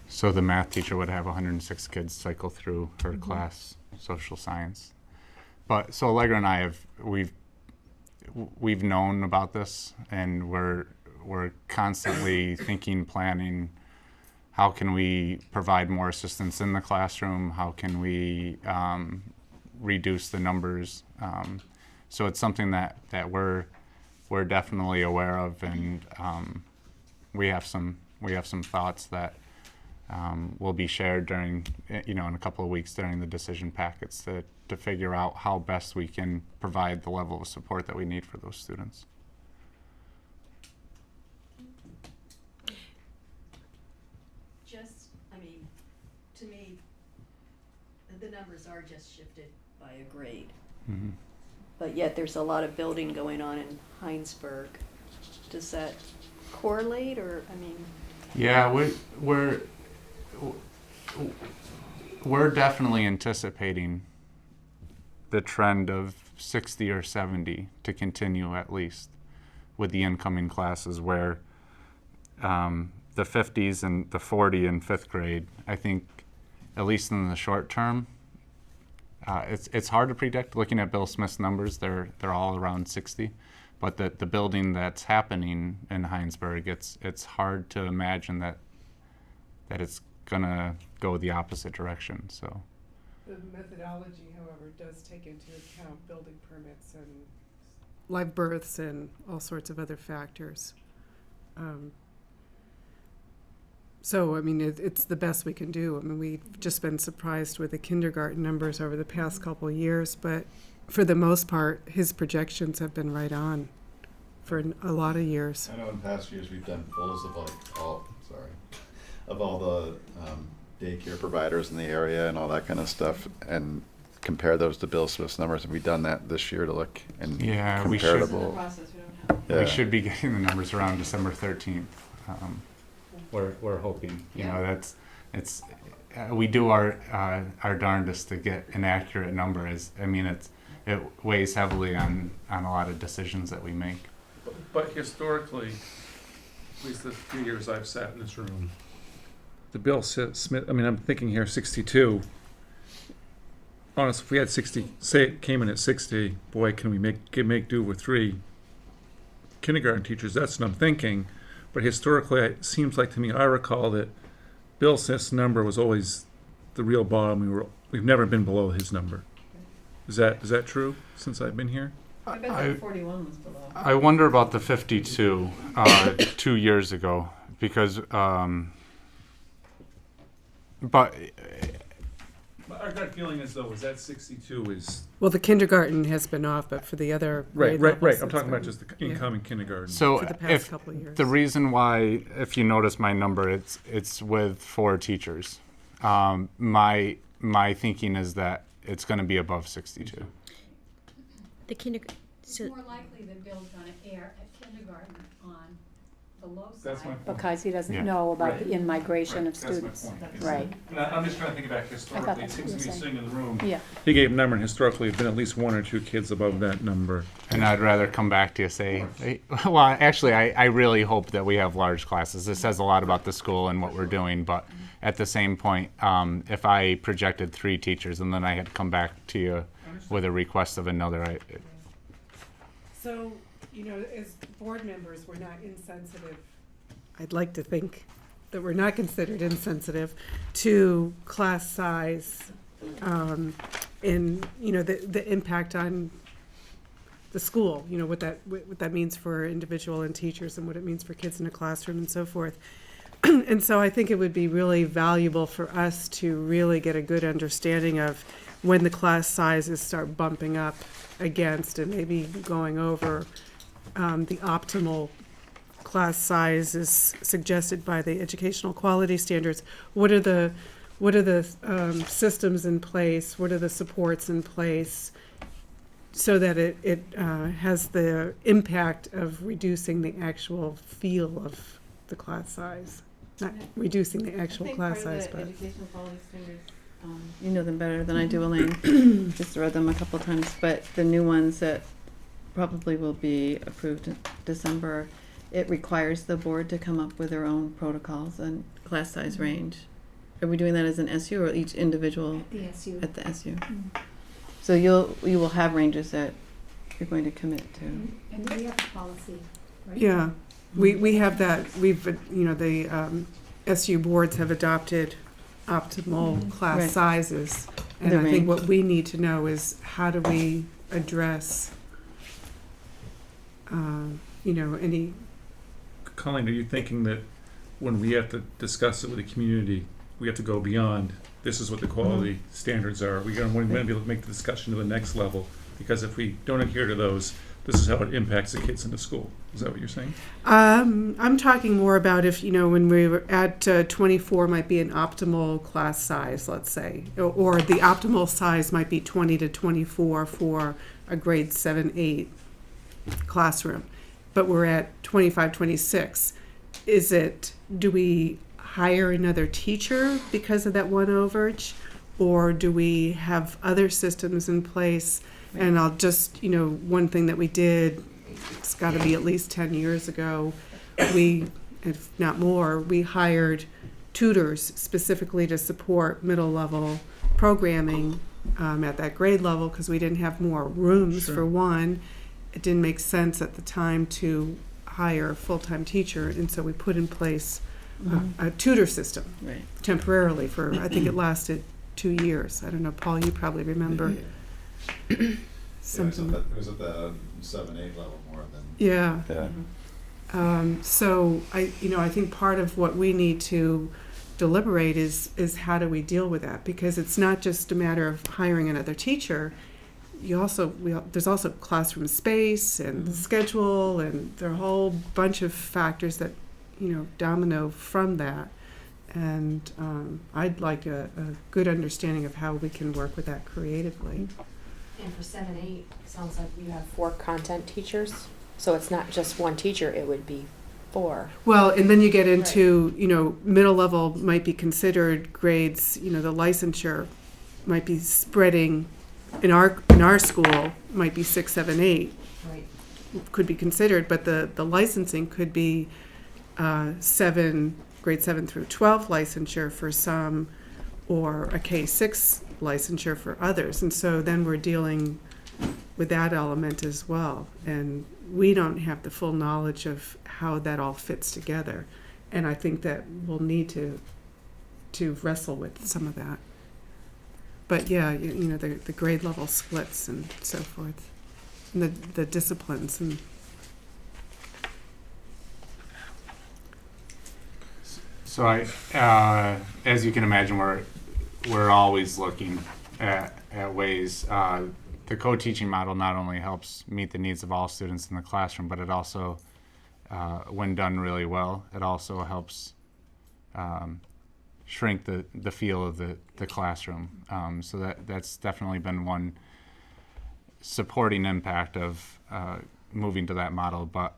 So the math teacher would have 106 kids cycle through her class, social science. But so Allegra and I we've known about this, and we're constantly thinking, planning, how can we provide more assistance in the classroom? How can we reduce the numbers? So it's something that we're definitely aware of, and we have some thoughts that will be shared during, in a couple of weeks during the decision packets to figure out how best we can provide the level of support that we need for those students. To me, the numbers are just shifted by a grade. Mm-hmm. But yet there's a lot of building going on in Hinesburg. Does that correlate, or, Yeah, we're definitely anticipating the trend of 60 or 70 to continue, at least with the incoming classes, where the 50s and the 40 in 5th grade, I think, at least in the short term, it's hard to predict. Looking at Bill Smith's numbers, they're all around 60. But the building that's happening in Hinesburg, it's hard to imagine that it's gonna go the opposite direction. So The methodology, however, does take into account building permits and live births and all sorts of other factors. So, it's the best we can do. We've just been surprised with the kindergarten numbers over the past couple of years, but for the most part, his projections have been right on for a lot of years. I know in past years we've done polls of all the daycare providers in the area and all that kind of stuff, and compare those to Bill Smith's numbers. Have we done that this year to look and we should. comparable? We should be getting the numbers around December 13th. We're hoping. We do our darndest to get an accurate number. It weighs heavily on a lot of decisions that we make. But historically, at least the few years I've sat in this room, the Bill Smith, I'm thinking here 62. Honestly, if we had 60, say it came in at 60, boy, can we make do with 3 kindergarten teachers. That's what I'm thinking. But historically, it seems like to me, I recall that Bill Smith's number was always the real bottom. We've never been below his number. Is that true since I've been here? I bet the 41 was below. I wonder about the 52 2 years ago, because but Our gut feeling is though, is that 62 is... Well, the kindergarten has been off, but for the other Right. grade levels, I'm it's talking about been- just the incoming kindergarten. so For the past couple of years. the reason why, if you notice my number, it's with 4 teachers. My thinking is that it's going to be above 62. The kindergarten, so, More likely that Bill's gonna err at kindergarten on the low side. That's my point. because he doesn't Yeah. know about Right. the in-migration of That's my students. point. Right. And I'm just trying to think back historically. It that's seems what to you me were sitting in the room. Yeah. He gave a number, and historically, it's been at least 1 or 2 kids above that number. And I'd rather come back to you and say, well, actually, I really hope that we have large classes. This says a lot about the school and what we're doing, but at the same point, if I projected 3 teachers and then I had to come back to you with a request of another, So, as board members, we're not insensitive. I'd like to think that we're not considered insensitive to class size, and, the impact on the school, you know, what that means for individual and teachers and what it means for kids in a classroom and so forth. And so I think it would be really valuable for us to really get a good understanding of when the class sizes start bumping up against and maybe going over the optimal class sizes suggested by the educational quality standards. What are the systems in place? What are the supports in place? So that it has the impact of reducing the actual feel of the class size. Not reducing the actual class size, but. Educational quality standards, you know them better than I do, Elaine. Just read them a couple times, but the new ones that probably will be approved in December, it requires the board to come up with their own protocols and class size range. Are we doing that as an SU or each individual? The SU. At the SU. So you will have ranges that you're going to commit to. And we have a policy, right? Yeah, we have that. The SU boards have adopted optimal class Right. sizes, and The I think range. what we need to know is how do we address, any. Colleen, are you thinking that when we have to discuss it with the community, we have to go beyond, this is what the quality standards are? We're going to be able to make the discussion to the next level, because if we don't adhere to those, this is how it impacts the kids in the school. Is that what you're saying? I'm talking more about if, when we were at 24 might be an optimal class size, let's say, or the optimal size might be 20 to 24 for a grade 7, 8 classroom, but we're at 25, 26. Do we hire another teacher because of that one overage, or do we have other systems in place? And I'll just, one thing that we did, it's got to be at least 10 years ago, if not more, we hired tutors specifically to support middle level programming at that grade level, because we didn't have more rooms for one. It didn't make sense at the time to hire a full-time teacher, and so we put in place a tutor system temporarily for, I think it lasted 2 years. I don't know, Paul, you probably remember. Something. It was at the 7, 8 level more than. Yeah. Yeah. So I think part of what we need to deliberate is how do we deal with that, because it's not just a matter of hiring another teacher. There's also classroom space and schedule, and there are a whole bunch of factors that domino from that. And I'd like a good understanding of how we can work with that creatively. And for 7, 8, sounds like you have 4 content teachers, so it's not just one teacher, it would be 4. Well, and then you get into, middle level might be considered grades, the licensure might be spreading in our school might be 6, 7, 8. Right. Could be considered, but the licensing could be grade 7 through 12 licensure for some, or a K-6 licensure for others. And so then we're dealing with that element as well. And we don't have the full knowledge of how that all fits together. And I think that we'll need to wrestle with some of that. But yeah, the grade level splits and so forth, and the disciplines. And So as you can imagine, we're always looking at ways. The co-teaching model not only helps meet the needs of all students in the classroom, but it also, when done really well, it also helps shrink the feel of the classroom. So that's definitely been one supporting impact of moving to that model. But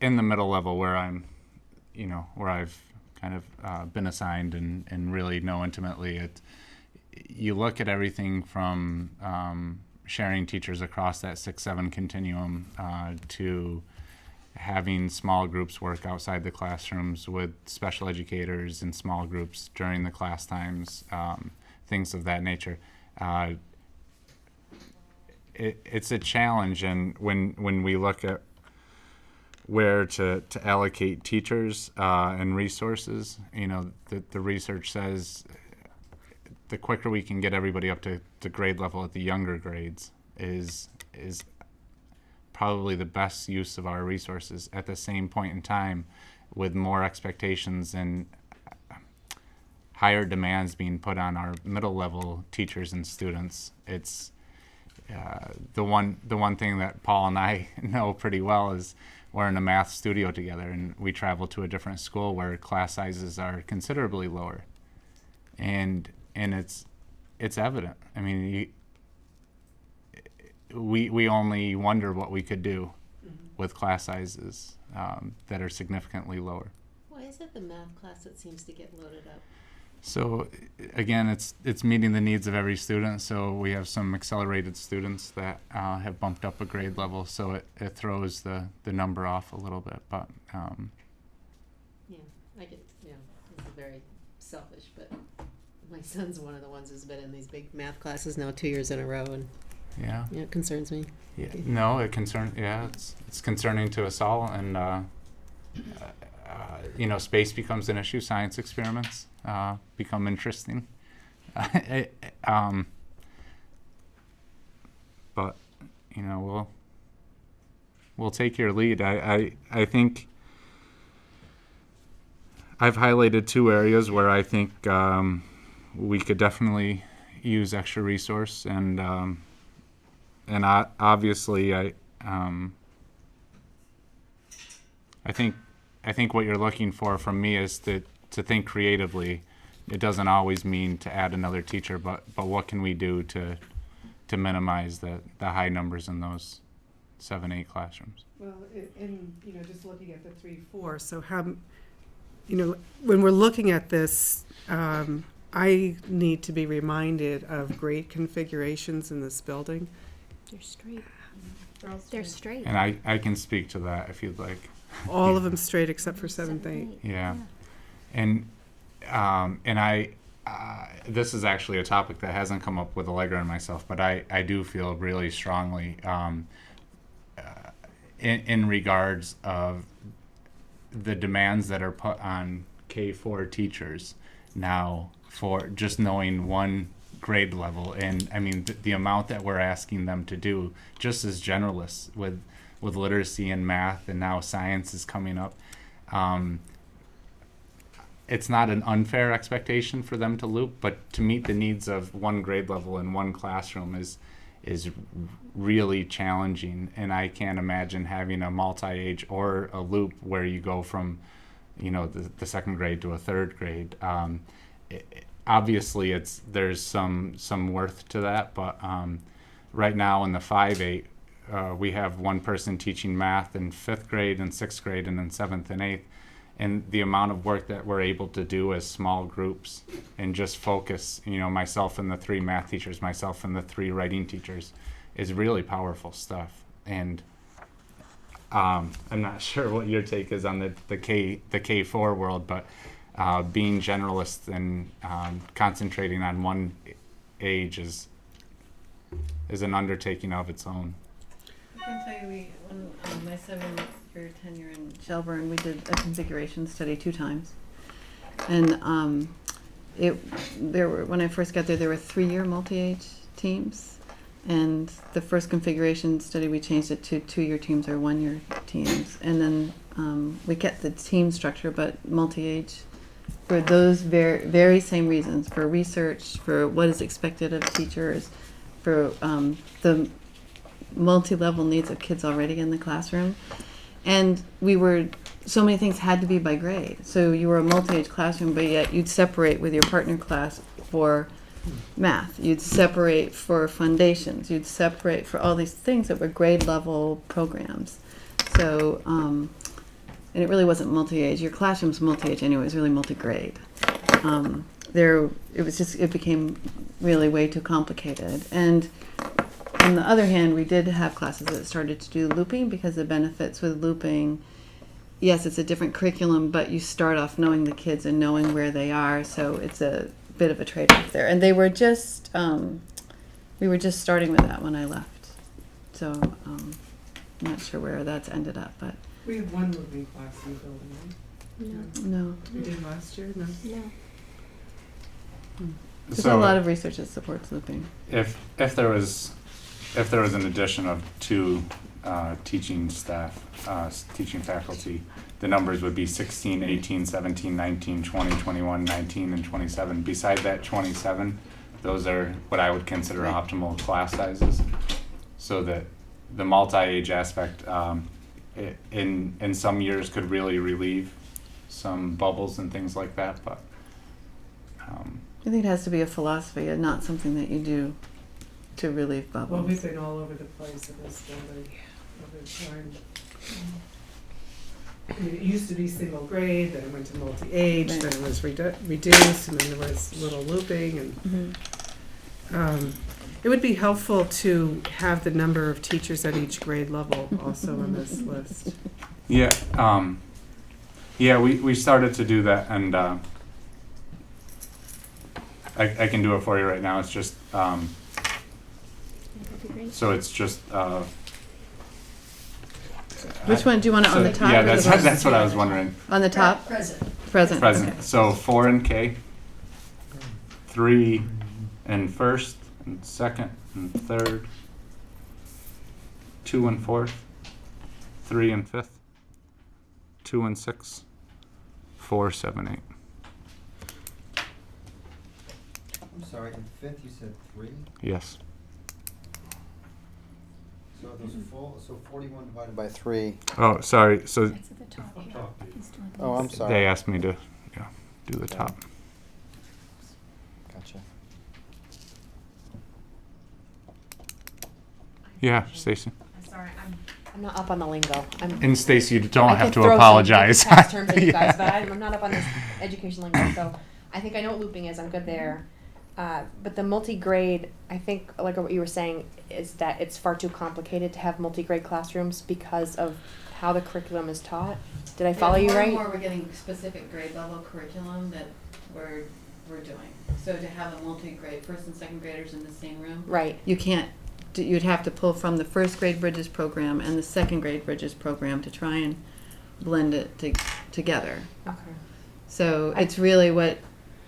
in the middle level, where I've kind of been assigned and really know intimately, you look at everything from sharing teachers across that 6-7 continuum to having small groups work outside the classrooms with special educators in small groups during the class times, things of that nature. It's a challenge, and when we look at where to allocate teachers and resources, the research says the quicker we can get everybody up to grade level at the younger grades, is probably the best use of our resources at the same point in time, with more expectations and higher demands being put on our middle level teachers and students. It's the one thing that Paul and I know pretty well is we're in a math studio together, and we travel to a different school where class sizes are considerably lower, and it's evident. I mean, we only wonder what we could do with class sizes that are significantly lower. Why is it the math class that seems to get loaded up? So again, it's meeting the needs of every student. So we have some accelerated students that have bumped up a grade level, so it throws the number off a little bit. But Yeah, I get, this is very selfish, but my son's one of the ones who's been in these big math classes now 2 years in a row, and yeah, it concerns me. yeah, no, it's concerning to us all, and space becomes an issue. Science experiments become interesting. But we'll take your lead. I think I've highlighted 2 areas where I think we could definitely use extra resource, and obviously I think what you're looking for from me is to think creatively. It doesn't always mean to add another teacher, but what can we do to minimize the high numbers in those 7-8 classrooms? Well, just looking at the 3-4, so how, when we're looking at this, I need to be reminded of grade configurations in this building. They're straight. They're straight. And I can speak to that if you'd like. All of them straight except for 7th, 8th. Yeah. And this is actually a topic that hasn't come up with Allegra and myself, but I do feel really strongly in regards of the demands that are put on K4 teachers now for just knowing one grade level. And I mean, the amount that we're asking them to do just as generalists with literacy and math, and now science is coming up. It's not an unfair expectation for them to loop, but to meet the needs of one grade level in one classroom is really challenging. And I can't imagine having a multi-age or a loop where you go from, the 2nd grade to a 3rd grade. Obviously, there's some worth to that, but right now in the 5-8, we have one person teaching math in 5th grade and 6th grade, and then 7th and 8th. And the amount of work that we're able to do as small groups and just focus, myself and the 3 math teachers, myself and the 3 writing teachers, is really powerful stuff. And I'm not sure what your take is on the K4 world, but being generalists and concentrating on one age is an undertaking of its own. I can tell you, on my 7-year tenure in Shelburne, we did a configuration study 2 times, and when I first got there were 3-year multi-age teams, and the first configuration study we changed it to 2-year teams or 1-year teams, and then we kept the team structure but multi-age for those very same reasons, for research, for what is expected of teachers, for the multi-level needs of kids already in the classroom. And so many things had to be by grade. So you were a multi-age classroom, but yet you'd separate with your partner class for math. You'd separate for foundations. You'd separate for all these things that were grade level programs. So, and it really wasn't multi-age. Your classroom's multi-age anyway. It was really multi-grade. It became really way too complicated. And on the other hand, we did have classes that started to do looping, because the benefits with looping, yes, it's a different curriculum, but you start off knowing the kids and knowing where they are, so it's a bit of a trade-off there. And we were just starting with that when I left. So I'm not sure where that's ended up, but. We have one looping class in the building, right? No. We did last year? No. There's a lot of research that supports looping. If there was if there was an addition of 2 teaching staff, teaching faculty, the numbers would be 16, 18, 17, 19, 20, 21, 19, and 27. Beside that 27, those are what I would consider optimal class sizes. So that the multi-age aspect in some years could really relieve some bubbles and things like that, but I think it has to be a philosophy and not something that you do to relieve bubbles. Well, we've been all over the place in this building over time. I mean, it used to be single grade, then it went to multi-age, Right. then it was reduced, and then there was little looping, and it would be helpful to have the number of teachers at each grade level also on this list. yeah, we started to do that, and I can do it for you right now. It's just so it's just. Which one do you want it on the top? Yeah, or the that's bottom? that's what I was wondering. On the top? Present. Present. Present. Okay. So 4 in K, 3 in first and second and third, 2 in fourth, 3 in fifth, 2 in sixth, 4, 7, 8. I'm sorry, in fifth you said 3? Yes. So those full, so 41 divided by 3. Oh, sorry. So It's at the top here. He's doing Oh, I'm these. sorry. they asked me to do the top. Gotcha. Yeah, Stacy. I'm sorry, I'm not up on the lingo. And Stacy, you don't I have could to throw some apologize. past terms at you guys, Yeah. but I'm not up on this education lingo, so I think I know what looping is. I'm good there. But the multi-grade, I think, like what you were saying, is that it's far too complicated to have multi-grade classrooms because of how the curriculum is taught. Did I follow you right? More we're getting specific grade level curriculum that we're doing. So to have a multi-grade, first and second graders in the same room. Right. You can't, you'd have to pull from the first grade Bridges program and the second grade Bridges program to try and blend it together. Okay. So it's really what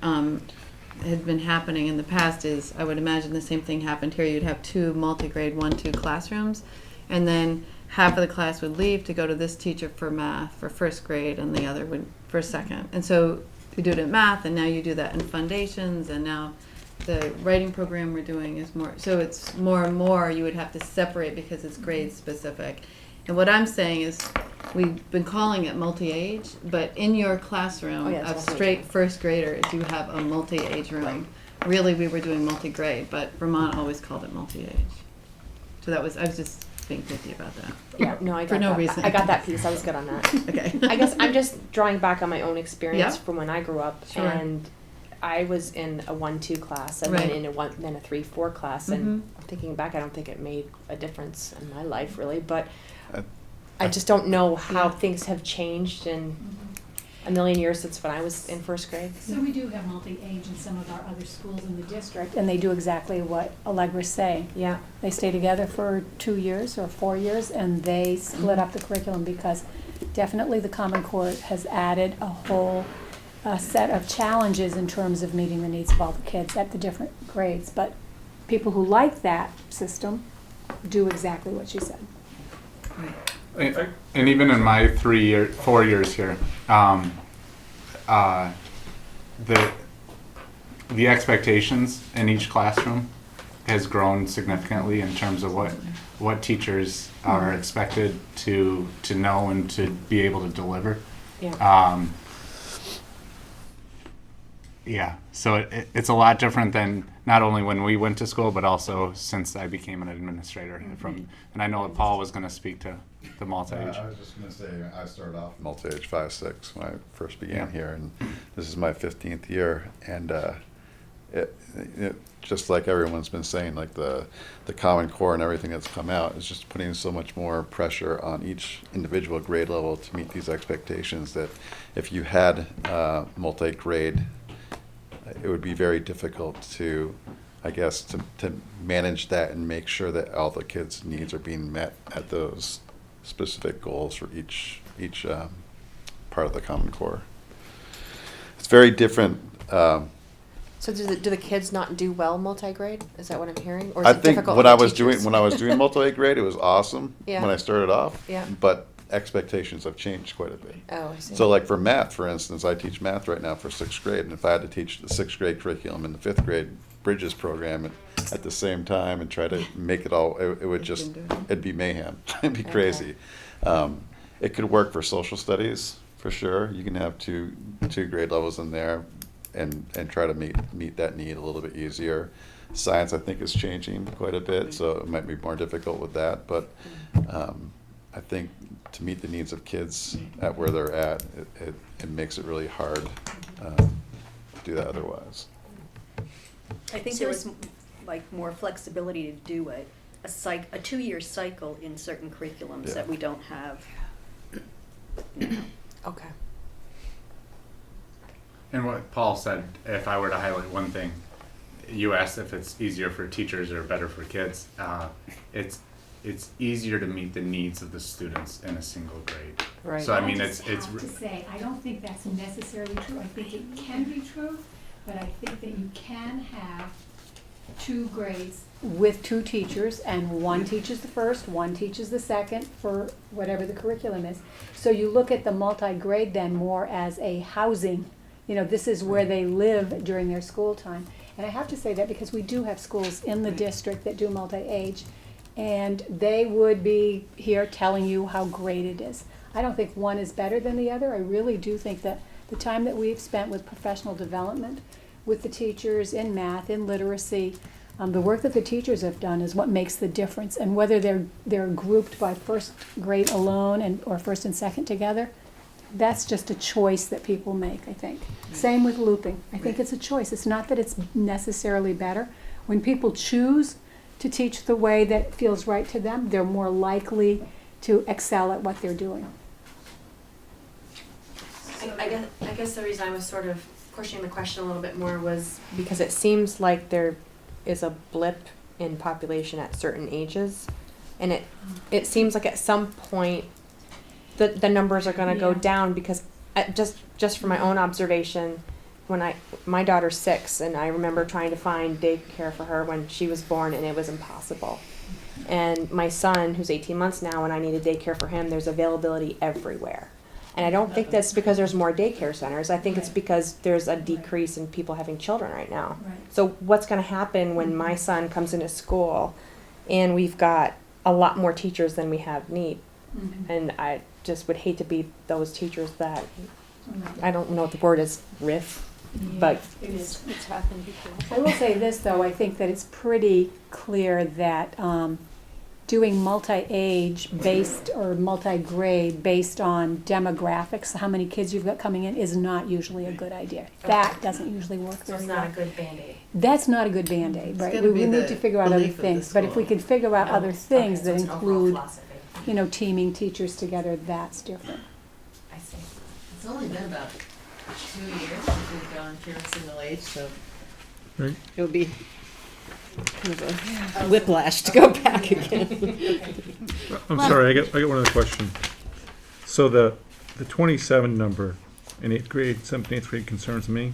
had been happening in the past is, I would imagine the same thing happened here. You'd have 2 multi-grade 1-2 classrooms, and then half of the class would leave to go to this teacher for math for first grade, and the other would for second. And so you do it in math, and now you do that in foundations, and now the writing program we're doing is more, so it's more and more you would have to separate because it's grade specific. And what I'm saying is, we've been calling it multi-age, but in your classroom Oh, yeah, it's of multi-age. straight first graders, you have a multi-age room. Really, we were doing multi-grade, but Vermont always called it multi-age. So that was, I was just being picky about that. Yeah, no, I got For no that. reason. I got that piece. I was good on that. Okay. I guess I'm just drawing back on my own experience Yeah. from when I grew up, Sure. and I was in a 1-2 class, and Right. then in then a 3-4 class, and Mhm. thinking back, I don't think it made a difference in my life really, but Uh, I just don't know how Yeah. things have changed in a million years since when I was in first grade. So we do have multi-age in some of our other schools in the district, and they do exactly what Allegra's saying. Yeah. They stay together for 2 years or 4 years, and they split up the curriculum because definitely the Common Core has added a whole set of challenges in terms of meeting the needs of all the kids at the different grades. But people who like that system do exactly what she said. And even in my 4 years here, the expectations in each classroom has grown significantly in terms of what teachers are expected to know and to be able to deliver. Yeah. Yeah, so it's a lot different than not only when we went to school, but also since I became an administrator. And I know that Paul was going to speak to the multi-age. I was just going to say, I started off multi-age 5-6 when I first began Yeah. here, and this is my 15th year. And it just like everyone's been saying, like the Common Core and everything that's come out is just putting so much more pressure on each individual grade level to meet these expectations that if you had multi-grade, it would be very difficult to, I guess, to manage that and make sure that all the kids' needs are being met at those specific goals for each part of the Common Core. It's very different. So So do the kids not do well multi-grade? Is that what I'm hearing? Or is I it think difficult when for I the was teachers? doing multi-grade, it was awesome Yeah. when I started off. Yeah. But expectations have changed quite a bit. Oh, I see. So like for math, for instance, I teach math right now for 6th grade, and if I had to teach the 6th grade curriculum and the 5th grade Bridges program at the same time and try to make it all, it would just, it'd be mayhem. It'd be crazy. It could work for social studies, for sure. You can have two grade levels in there and try to meet that need a little bit easier. Science, I think, is changing quite a bit, so it might be more difficult with that. But I think to meet the needs of kids at where they're at, it makes it really hard to do that otherwise. I think there was like more flexibility to do a 2-year cycle in certain curriculums that we don't have. Okay. And what Paul said, if I were to highlight one thing, you asked if it's easier for teachers or better for kids. It's easier to meet the needs of the students in a single grade. Right. So I mean, I it's just have to say, I don't think that's necessarily true. I think it can be true, but I think that you can have 2 grades with 2 teachers, and one teaches the first, one teaches the second for whatever the curriculum is. So you look at the multi-grade then more as a housing, this is where they live during their school time. And I have to say that because we do have schools in the district that do multi-age, and they would be here telling you how great it is. I don't think one is better than the other. I really do think that the time that we've spent with professional development, with the teachers in math, in literacy, the work that the teachers have done is what makes the difference. And whether they're grouped by 1st grade alone or 1st and 2nd together, that's just a choice that people make, I think. Same with looping. I think it's a choice. It's not that it's necessarily better. When people choose to teach the way that feels right to them, they're more likely to excel at what they're doing. I guess the reason I was sort of pushing the question a little bit more was because it seems like there is a blip in population at certain ages, and it seems like at some point the numbers are going to go down because just from my own observation, when my daughter's 6, and I remember trying to find daycare for her when she was born, and it was impossible. And my son, who's 18 months now, when I needed daycare for him, there's availability everywhere. And I don't think that's because there's more daycare centers. I think it's because there's a decrease in people having children right now. Right. So what's going to happen when my son comes into school and we've got a lot more teachers than we have need? Mm-hmm. And I just would hate to be those teachers that, I don't know what the word is, riff, but It's happened before. I will say this, though, I think that it's pretty clear that doing multi-age based or multi-grade based on demographics, how many kids you've got coming in, is not usually a good idea. That doesn't usually work so very it's well. not a good Band-Aid. That's not a good Band-Aid, right? gotta We be need the to figure out other belief of the things. But if we school. can figure out other things that so it's an overall include, philosophy. teaming teachers together, that's different. I see. It's only been about 2 years since we've gone pure single age, so Right. it'll be kind of a whiplash to go back again. I'm sorry, I got one other question. So the 27 number in 8th grade, 7th and 8th grade concerns me.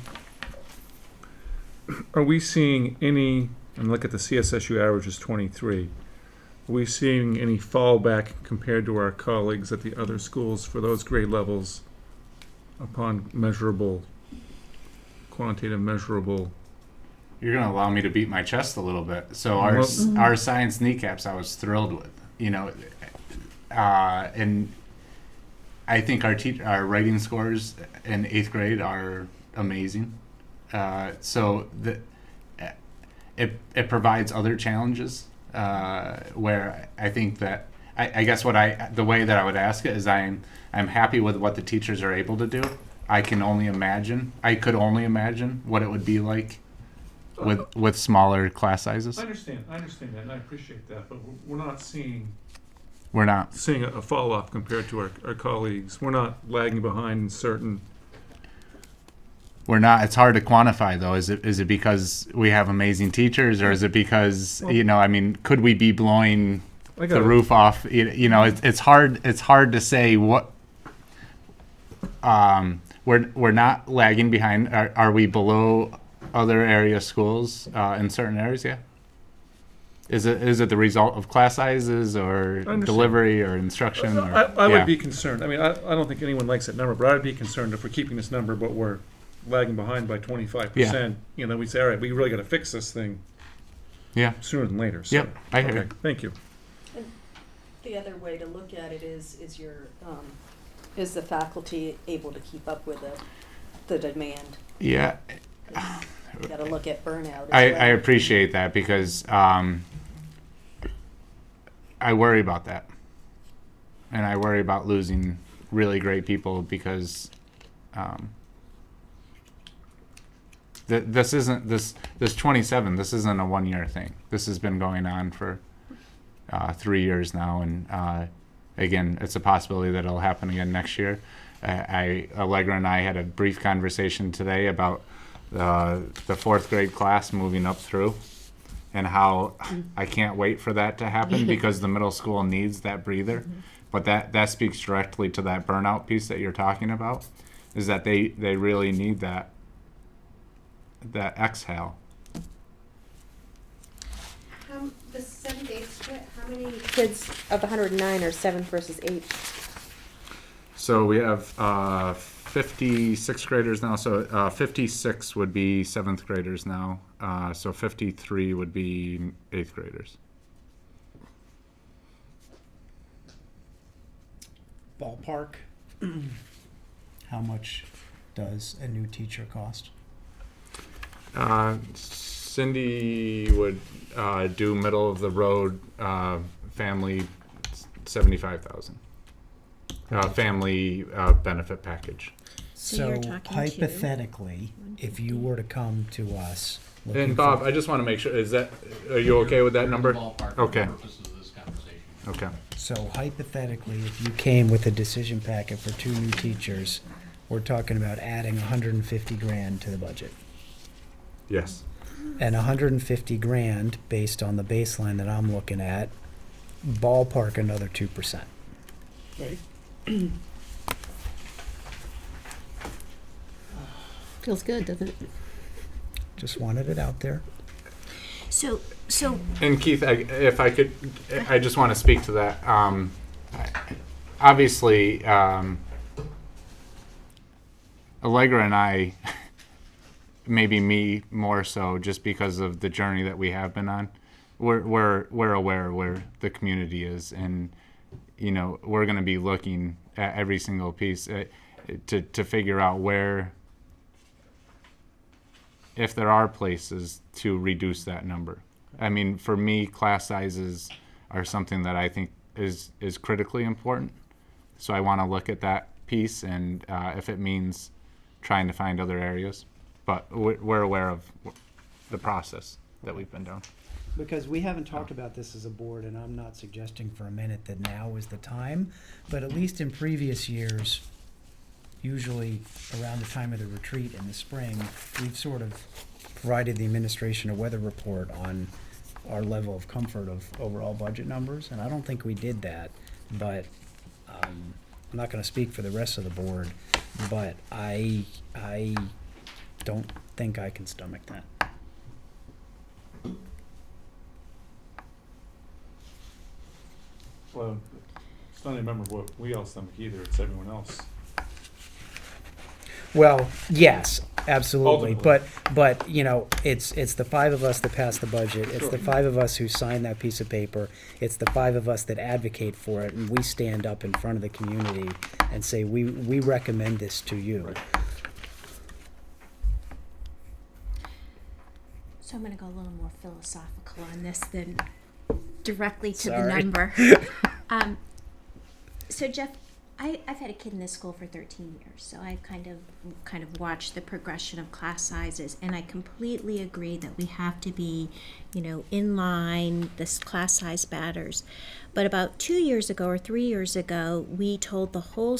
Are we seeing any, and look at the CSSU average is 23, are we seeing any fallback compared to our colleagues at the other schools for those grade levels upon quantitative measurable? You're gonna allow me to beat my chest a little bit. So Well- our science kneecaps, I was thrilled with. And I think our writing scores in 8th grade are amazing. So it provides other challenges where I think that I guess the way that I would ask it is I'm happy with what the teachers are able to do. I could only imagine what it would be like with smaller class sizes. I understand that, and I appreciate that, but we're not seeing a fall off compared to our colleagues. We're not lagging behind in certain. We're not. It's hard to quantify though. Is it because we have amazing teachers, or is it because could we be blowing the roof off? It's hard. It's hard to say what. We're not lagging behind. Are we below other area schools in certain areas, yeah. Is it the result of class sizes or understand. delivery or instruction? Or, I yeah. would be concerned. I mean, I don't think anyone likes that number, but I'd be concerned if we're keeping this number, but we're lagging behind by 25%. You know, we say, all right, we really got to fix this thing. Yeah. Sooner than later. So. Yep, I hear you. Thank you. And the other way to look at it is the faculty able to keep up with the demand? Yeah. You got to look at burnout. I appreciate that because I worry about that, and I worry about losing really great people because this isn't this 27. This isn't a 1 year thing. This has been going on for 3 years now, and again, it's a possibility that it'll happen again next year. Allegra and I had a brief conversation today about the fourth grade class moving up through, and how I can't wait for that to happen because the middle school needs that breather. But that speaks directly to that burnout piece that you're talking about, is that they really need that exhale. The 7th, 8th split, how many kids of the 109 are 7th versus 8th? So we have 56 graders now, so 56 would be 7th graders now, so 53 would be 8th graders. Ballpark, how much does a new teacher cost? Cindy would do middle of the road family 75,000. Family benefit package. So you're So talking hypothetically, if you were to come to us, looking And Bob, for- I just want to make sure, are you okay with that number? Ballpark Okay. for purposes of this conversation. Okay. So hypothetically, if you came with a decision packet for 2 new teachers, we're talking about adding 150 grand to the budget. Yes. And 150 grand, based on the baseline that I'm looking at, ballpark another 2%. Right. Feels good, doesn't it? Just wanted it out there. So And Keith, if I could, I just want to speak to that. Obviously, Allegra and I, maybe me more so, just because of the journey that we have been on, we're aware of where the community is, and you know, we're going to be looking at every single piece to figure out where, if there are places to reduce that number. I mean, for me, class sizes are something that I think is critically important. So I want to look at that piece, and if it means trying to find other areas. But we're aware of the process that we've been doing. Because we haven't talked about this as a board, and I'm not suggesting for a minute that now is the time, but at least in previous years, usually around the time of the retreat in the spring, we've sort of provided the administration a weather report on our level of comfort of overall budget numbers, and I don't think we did that, but I'm not going to speak for the rest of the board, but I don't think I can stomach that. Well, it's not a member of what we all stomach either, it's everyone else. Well, yes, absolutely, Ultimately. but you know, it's the 5 of us that pass the budget. It's the 5 of us who sign that piece of paper. It's the 5 of us that advocate for it, and we stand up in front of the community and say we recommend this to you. Right. So I'm going to go a little more philosophical on this than directly to the Sorry. number. So Jeff, I've had a kid in this school for 13 years, so I've kind of watched the progression of class sizes, and I completely agree that we have to be, you know, in line. This class size matters. But about 2 years ago or 3 years ago, we told the whole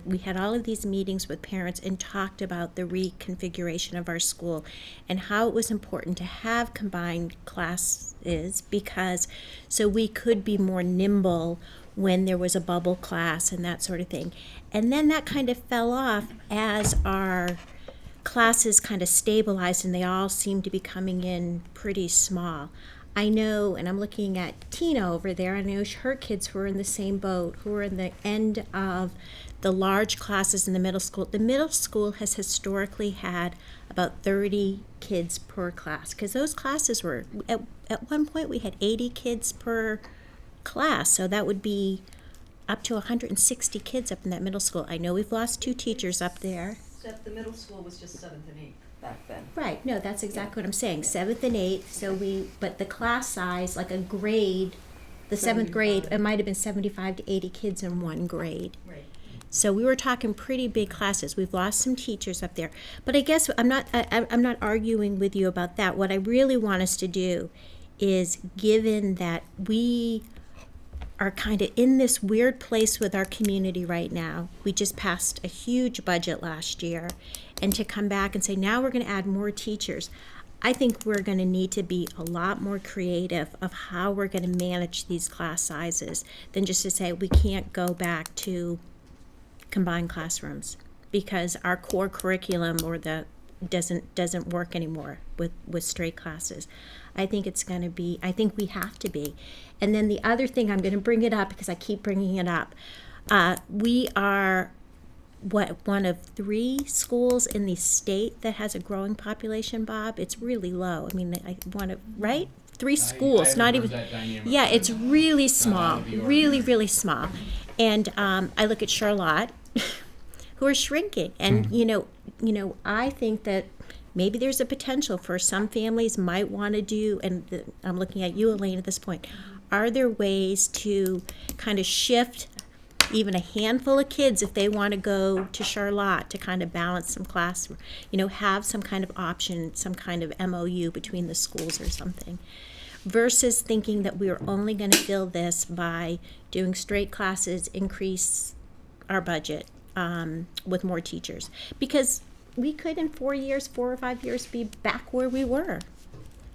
we had all of these meetings with parents and talked about the reconfiguration of our school and how it was important to have combined classes because so we could be more nimble when there was a bubble class and that sort of thing. And then that kind of fell off as our classes kind of stabilized and they all seem to be coming in pretty small. I know, and I'm looking at Tina over there, I know her kids who are in the same boat, who are in the end of the large classes in the middle school. The middle school has historically had about 30 kids per class, because those classes were, at one point we had 80 kids per class, so that would be up to 160 kids up in that middle school. I know we've lost 2 teachers up there. Except the middle school was just 7th and 8th back then. Right, no, that's exactly what I'm saying, 7th and 8th, so but the class size, like a grade, the 7th grade, it might have been 75 to 80 kids in one grade. Right. So we were talking pretty big classes. We've lost some teachers up there. But I guess I'm not arguing with you about that. What I really want us to do is, given that we are kind of in this weird place with our community right now, we just passed a huge budget last year, and to come back and say, now we're going to add more teachers, I think we're going to need to be a lot more creative of how we're going to manage these class sizes than just to say we can't go back to combined classrooms, because our core curriculum doesn't work anymore with straight classes. I think we have to be. And then the other thing, I'm going to bring it up because I keep bringing it up. We are one of 3 schools in the state that has a growing population, Bob. It's really low. I mean, right? 3 schools, not even. Yeah, it's really small, really small. And I look at Charlotte, who are shrinking, and I think that maybe there's a potential for some families might want to do, and I'm looking at you, Elaine, at this point. Are there ways to kind of shift even a handful of kids, if they want to go to Charlotte, to kind of balance some class, have some kind of option, some kind of MOU between the schools or something, versus thinking that we are only going to fill this by doing straight classes, increase our budget with more teachers, because we could in 4 or 5 years be back where we were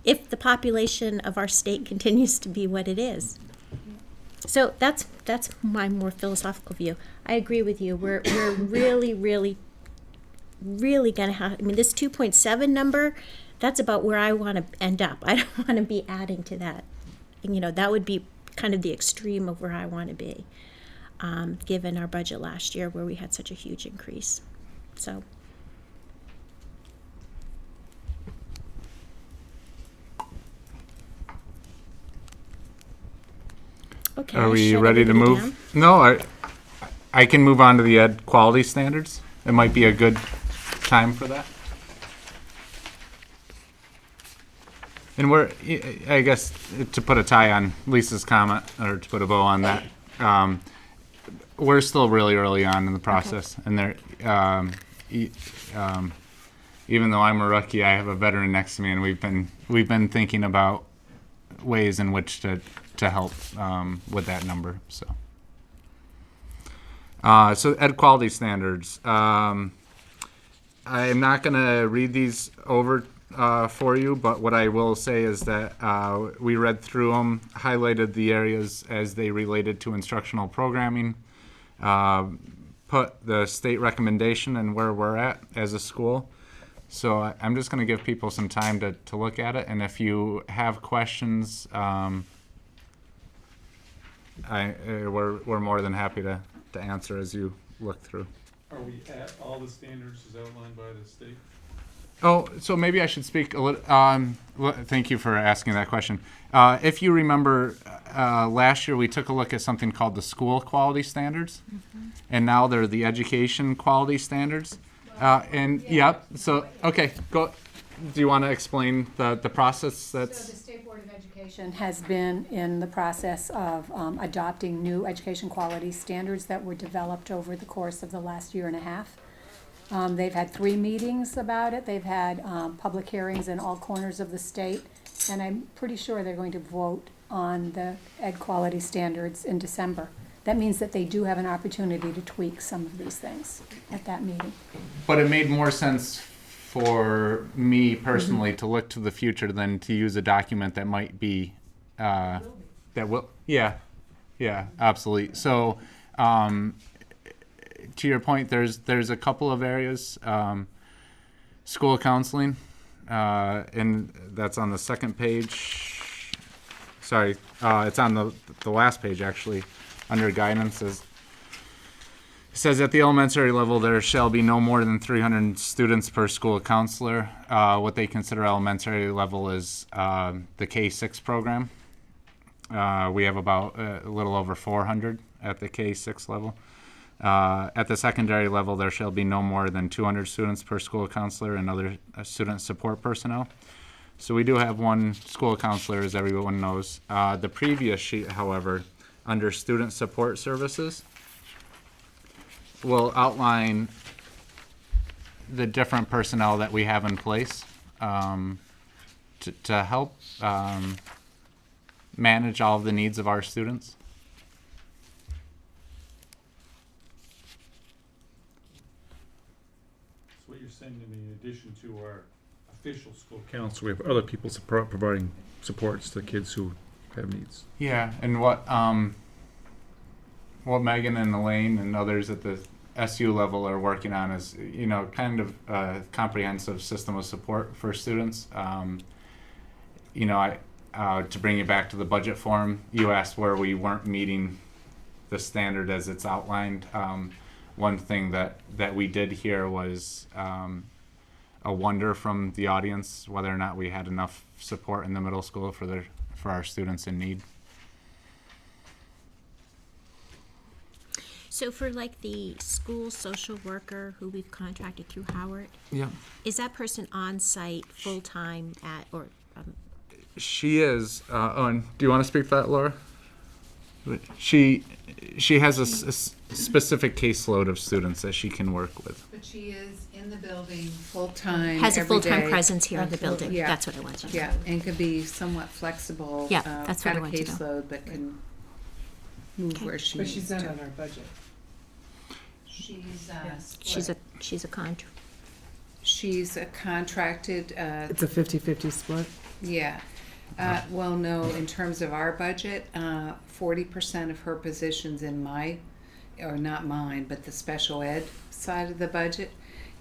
if the population of our state continues to be what it is. So that's my more philosophical view. I agree with you. We're really going to have, this 2.7 number, that's about where I want to end up. I don't want to be adding to that. That would be kind of the extreme of where I want to be, given our budget last year where we had such a huge increase. So. Okay, Are we should I ready to move it move? down? No, I can move on to the ed quality standards. It might be a good time for that. And I guess, to put a tie on Lisa's comment, or to put a bow on that, we're still really early on in the process, and even though I'm a rookie, I have a veteran next to me, and we've been thinking about ways in which to help with that number. So ed quality standards. I am not going to read these over for you, but what I will say is that we read through them, highlighted the areas as they related to instructional programming, put the state recommendation and where we're at as a school. So I'm just going to give people some time to look at it, and if you have questions, we're more than happy to answer as you look through. Are we at all the standards as outlined by the state? Oh, so maybe I should speak a little. Thank you for asking that question. If you remember, last year we took a look at something called the school quality standards, and now they're the education quality standards. So okay, go. Do you want to explain the process that's? So the State Board of Education has been in the process of adopting new education quality standards that were developed over the course of the last year and a half. They've had 3 meetings about it. They've had public hearings in all corners of the state, and I'm pretty sure they're going to vote on the ed quality standards in December. That means that they do have an opportunity to tweak some of these things at that meeting. But it made more sense for me personally to look to the future than to use a document that might be absolutely. So to your point, there's a couple of areas. School counseling, and that's on the second page. Sorry, it's on the last page actually, under guidance. It says at the elementary level there shall be no more than 300 students per school counselor. What they consider elementary level is the K-6 program. We have about a little over 400 at the K-6 level. At the secondary level, there shall be no more than 200 students per school counselor and other student support personnel. So we do have one school counselor, as everyone knows. The previous sheet, however, under student support services, will outline the different personnel that we have in place to help manage all of the needs of our students. So what you're saying to me, in addition to our official school council, we have other people providing supports to kids who have needs. Yeah, and what Megan and Elaine and others at the SU level are working on is, kind of a comprehensive system of support for students. To bring you back to the budget forum, you asked where we weren't meeting the standard as it's outlined. One thing that we did hear was a wonder from the audience whether or not we had enough support in the middle school for our students in need. So for like the school social worker who we've contracted through Howard, Yeah. is that person on site full time at or? She is. And do you want to speak to that, Laura? She has a specific caseload of students that she can work with. But she is in the building full-time Has a every full-time day. presence here in the Absolutely, building. yeah. That's what I wanted to know. Yeah, and can be somewhat flexible. Yeah, that's what I got a wanted to know. caseload that can move Okay. where she But needs she's to. not on our budget. She's a contract. She's a contracted, It's a 50-50 split. yeah. Well, no, in terms of our budget, 40% of her position's in not mine, but the special ed side of the budget,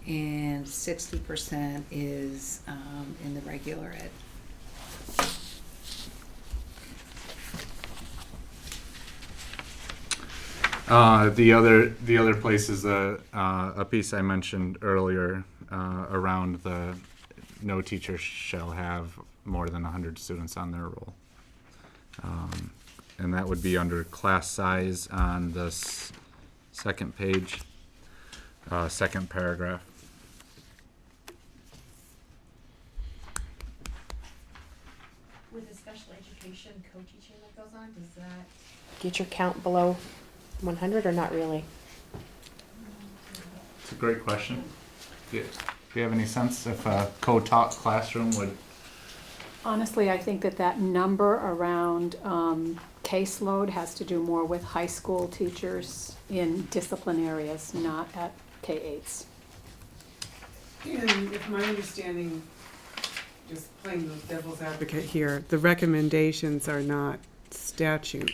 and 60% is in the regular ed. The other place is a piece I mentioned earlier around the no teacher shall have more than 100 students on their roll. And that would be under class size on the second page, second paragraph. With the special education co-teaching that goes on, does that get your count below 100 or not really? It's a great question. Do you have any sense if a co-taught classroom would? Honestly, I think that number around caseload has to do more with high school teachers in discipline areas, not at K-8s. And if my understanding, just playing the devil's advocate here, the recommendations are not statute.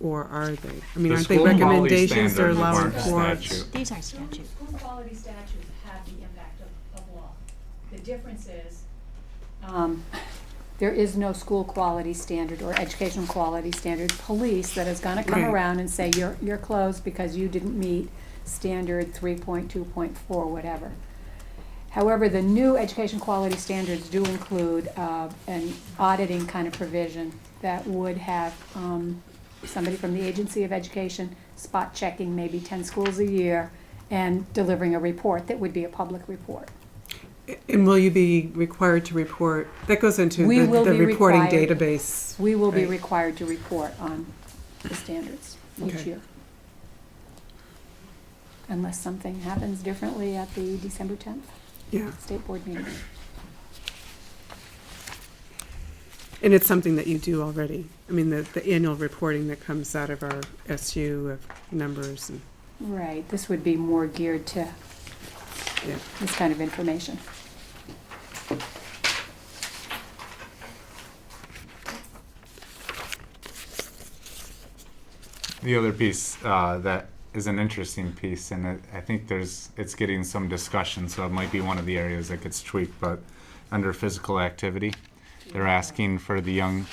Or are they? I mean, The aren't they school quality recommendations or standards allowing weren't for? statute. These are statute. School quality statutes have the impact of law. The difference is, there is no school quality standard or educational quality standard police that is gonna come Right. around and say, you're closed because you didn't meet standard 3.2.4, whatever. However, the new education quality standards do include an auditing kind of provision that would have somebody from the Agency of Education spot checking maybe 10 schools a year and delivering a report that would be a public report. And will you be required to report? That goes into We will the be reporting required- database. We will be right? required to report on the standards each Okay. year. Unless something happens differently at the December 10th Yeah. state board meeting. And it's something that you do already. I mean, the annual reporting that comes out of our SU of numbers and, Right, this would be more geared to yeah. this kind of information. The other piece that is an interesting piece, and I think it's getting some discussion, so it might be one of the areas that gets tweaked. But under physical activity, they're asking for the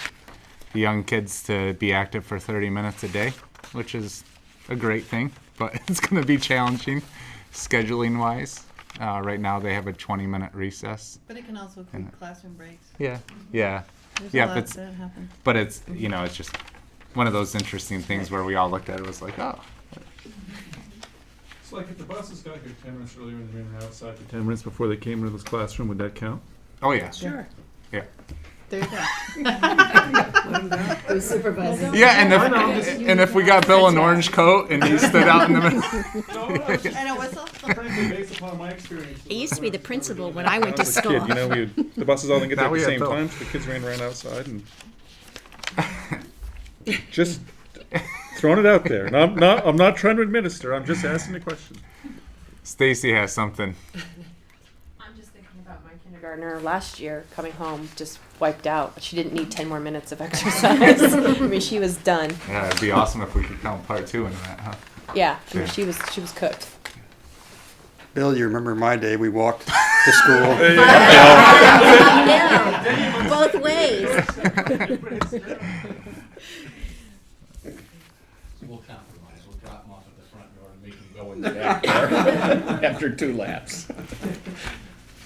young kids to be active for 30 minutes a day, which is a great thing, but it's going to be challenging scheduling wise. Right now they have a 20-minute recess. But it can also include classroom breaks. Yeah. There's a lot that happens. But it's, it's just one of those interesting things where we all looked at it, was like, oh. It's like if the buses got here 10 minutes earlier and they ran outside for 10 minutes before they came into this classroom, would that count? Oh, yeah. Sure. Yeah. There you go. Who's supervising? Yeah, and if we got Bill an orange coat and he stood out in the middle. And a whistle. Frankly, based upon my experience. It used to be the principal when I went to When I was a school. kid, the buses all didn't get there Now at we the have same Bill. time, so the kids ran outside and just throwing it out there. And I'm not trying to administer. I'm just asking a question. Stacy has something. I'm just thinking about my kindergartner last year coming home just wiped out. She didn't need 10 more minutes of exercise. I mean, she was done. Yeah, it'd be awesome if we could count part 2 into that, huh? Yeah, I mean, Yeah. she was cooked. Bill, you remember my day, we walked to school. Yeah, both ways. We'll compromise. We'll drop them off at the front door and make them go in the back door after 2 laps.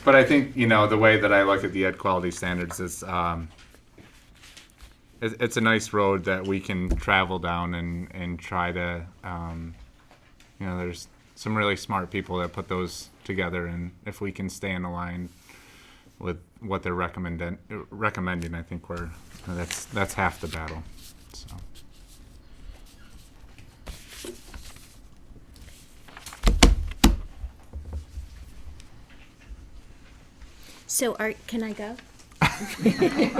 But I think, the way that I look at the ed quality standards is, it's a nice road that we can travel down and try to, there's some really smart people that put those together, and if we can stay in line with what they're recommending, I think that's half the battle. So. So, can I go? Everyone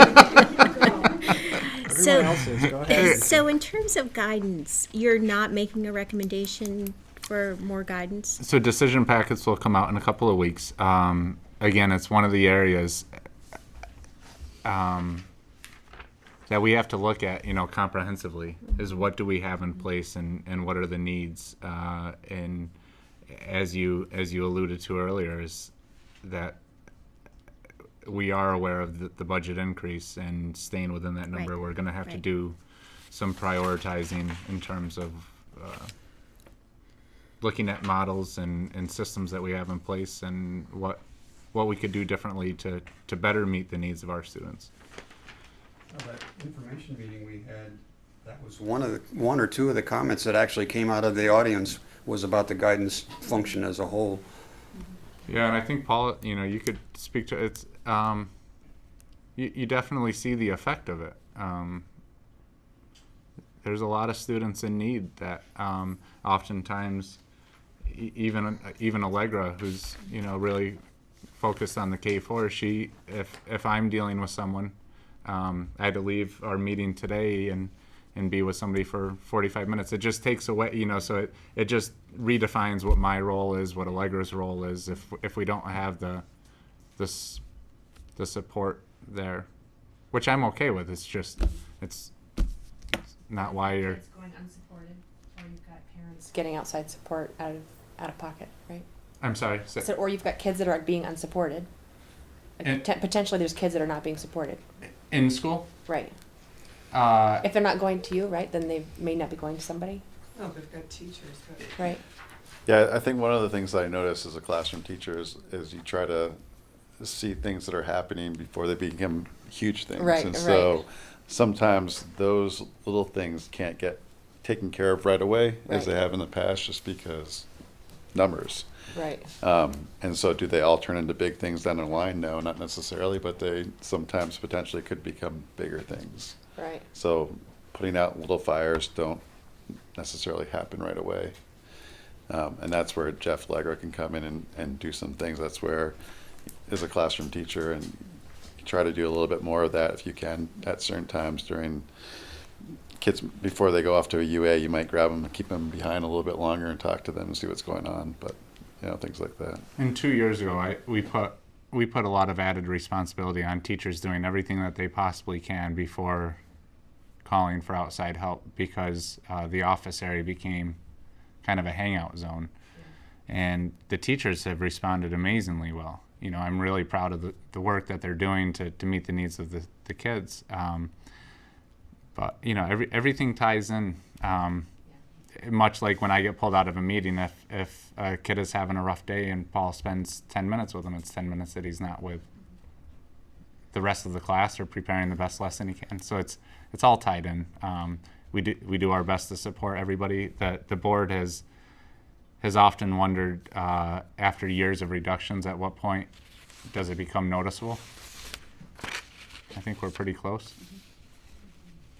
else is. Go ahead. So in terms of guidance, you're not making a recommendation for more guidance? So decision packets will come out in a couple of weeks. Again, it's one of the areas that we have to look at, comprehensively, is what do we have in place and what are the needs. And as you alluded to earlier, is that we are aware of the budget increase, and staying within that number, Right. we're going to have to Right. do some prioritizing in terms of looking at models and systems that we have in place, and what we could do differently to better meet the needs of our students. That information meeting we had, that was one or two of the comments that actually came out of the audience was about the guidance function as a whole. Yeah, and I think, Paul, you could speak to it's. You definitely see the effect of it. There's a lot of students in need that oftentimes, even Allegra, who's really focused on the K4, if I'm dealing with someone, I had to leave our meeting today and be with somebody for 45 minutes. It just takes away, so it just redefines what my role is, what Allegra's role is, if we don't have the support there, which I'm okay with. It's not why you're. It's going unsupported, or you've got parents getting outside support out of pocket, right? I'm sorry. So, or you've got kids that are being unsupported. Like, potentially, there's kids that are not being supported. In school? Right. If they're not going to you, right, then they may not be going to somebody. Oh, they've got teachers. Right. Yeah, I think one of the things that I notice as a classroom teacher is you try to see things that are happening before they become huge things. Right, and right. so sometimes those little things can't get taken care of right away as they Right. have in the past, just because numbers. Right. And so do they all turn into big things down the line? No, not necessarily, but they sometimes potentially could become bigger things. Right. So putting out little fires don't necessarily happen right away. And that's where Jeff Allegra can come in and do some things. That's where, as a classroom teacher, and try to do a little bit more of that if you can at certain times during kids before they go off to a UA. You might grab them and keep them behind a little bit longer and talk to them and see what's going on. But things like that. And 2 years ago, we put a lot of added responsibility on teachers doing everything that they possibly can before calling for outside help, because the office area became kind of a hangout zone. And the teachers have responded amazingly well. You know, I'm really proud of the work that they're doing to meet the needs of the kids. But, you know, everything ties in. Much like when I get pulled out of a meeting, if a kid is having a rough day and Paul spends 10 minutes with him, it's 10 minutes that he's not with the rest of the class or preparing the best lesson he can. So it's all tied in. We do our best to support everybody. The board has often wondered, after years of reductions, at what point does it become noticeable? I think we're pretty close.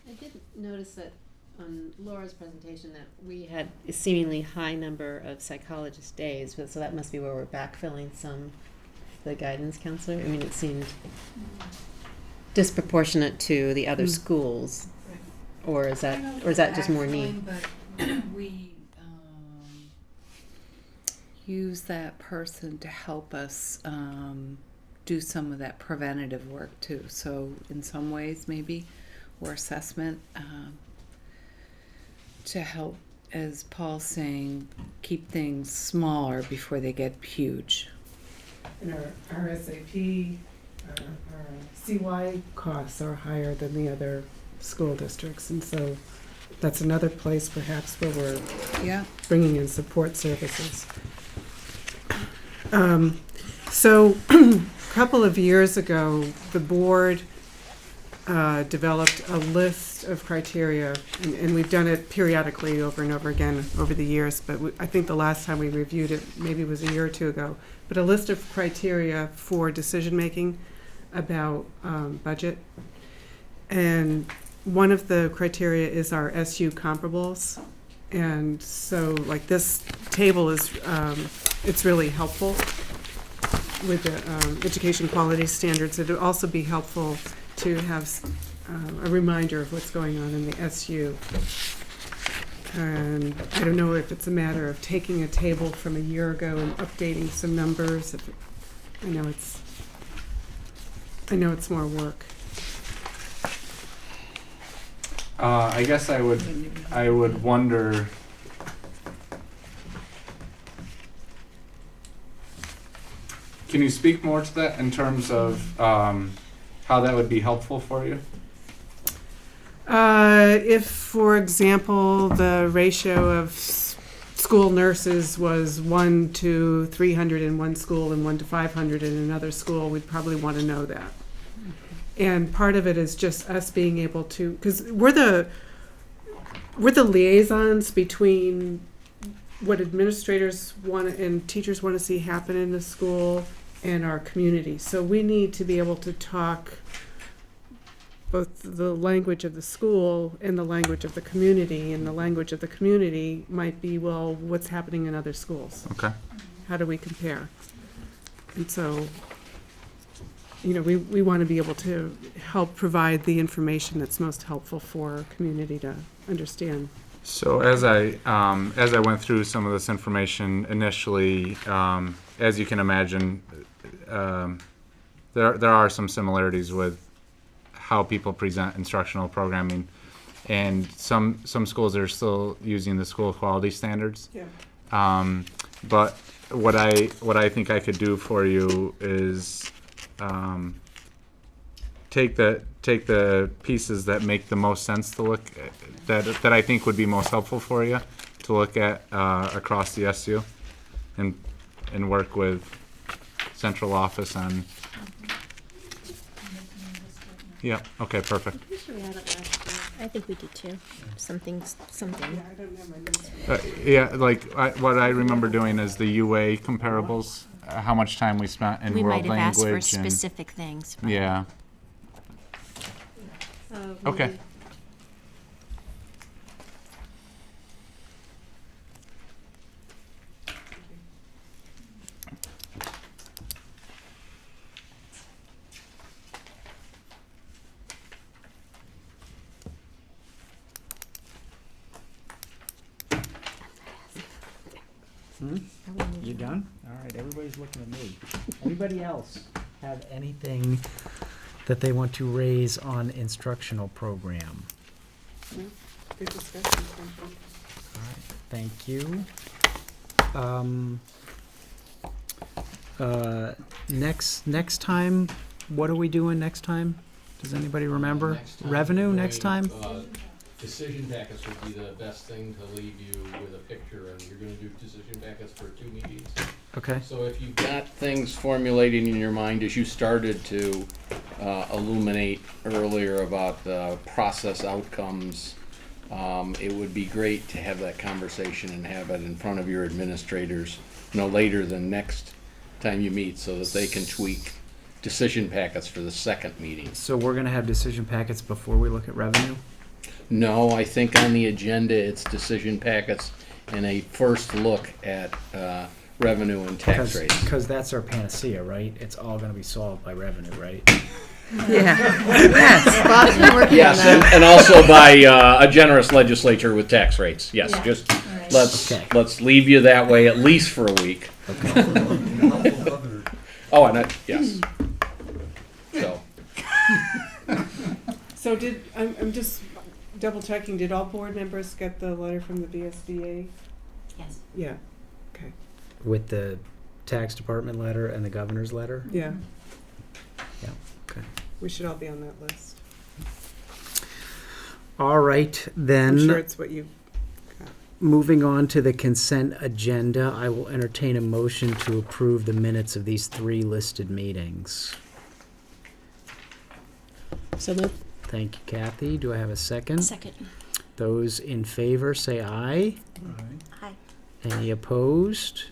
I did notice that on Laura's presentation that we had a seemingly high number of psychologist days, so that must be where we're backfilling some the guidance counselor. I mean, it seemed disproportionate to the other schools, or is that just more need? But we use that person to help us do some of that preventative work too. So in some ways, maybe, or assessment. To help, as Paul's saying, keep things smaller before they get huge. And our SAP, our CY costs are higher than the other school districts, and so that's another place perhaps where we're bringing in support services. So a couple of years ago, the board developed a list of criteria, and we've done it periodically over and over again over the years, but I think the last time we reviewed it maybe was a year or two ago, but a list of criteria for decision-making about budget. And one of the criteria is our SU comparables. And so like this table is, it's really helpful with the education quality standards. It would also be helpful to have a reminder of what's going on in the SU. And I don't know if it's a matter of taking a table from a year ago and updating some numbers. I know it's more work. I guess I would wonder. Can you speak more to that in terms of how that would be helpful for you? If, for example, the ratio of school nurses was 1 to 300 in one school and 1 to 500 in another school, we'd probably want to know that. And part of it is just us being able to, because we're the liaisons between what administrators want and teachers want to see happen in the school and our community. So we need to be able to talk both the language of the school and the language of the community. And the language of the community might be, well, what's happening in other schools? Okay. How do we compare? And so, you know, we want to be able to help provide the information that's most helpful for our community to understand. So as I went through some of this information initially, as you can imagine, there are some similarities with how people present instructional programming, and some schools are still using the school quality standards. Yeah. But what I think I could do for you is take the pieces that make the most sense to look at, that I think would be most helpful for you to look at across the SU, and work with central office on. Yeah. Okay. Perfect. I think we did too. Something. Yeah, like what I remember doing is the UA comparables. How much time we spent in We world might have language asked for and specific things. But yeah. Okay. You done? All right, everybody's looking at me. Anybody else have anything that they want to raise on instructional program? Good discussion. Thank you. Next time, what are we doing next time? Does anybody remember? Revenue next time? Decision packets would be the best thing to leave you with a picture, and you're gonna do decision packets for 2 meetings. Okay. So if you've got things formulating in your mind as you started to illuminate earlier about the process outcomes, it would be great to have that conversation and have it in front of your administrators no later than next time you meet, so that they can tweak decision packets for the second meeting. So we're gonna have decision packets before we look at revenue? No, I think on the agenda it's decision packets and a first look at revenue and tax rates. Because that's our panacea, right? It's all gonna be solved by revenue, right? Yeah. Yes, Bob's been working on Yes, that. and also by a generous legislature with tax rates. Yes, Yeah. just Right. let's leave you that way at least for a week. Oh, and yes. So. So I'm just double checking, did all board members get the letter from the VSBA? Yes. Yeah, okay, With the tax department letter and the governor's letter? yeah. Yeah, okay. We should all be on that list. All right, then. I'm sure it's what you got. Moving on to the consent agenda, I will entertain a motion to approve the minutes of these 3 listed meetings. So moved. Thank you, Kathy. Do I have a second? Second. Those in favor say aye. Aye. Any opposed?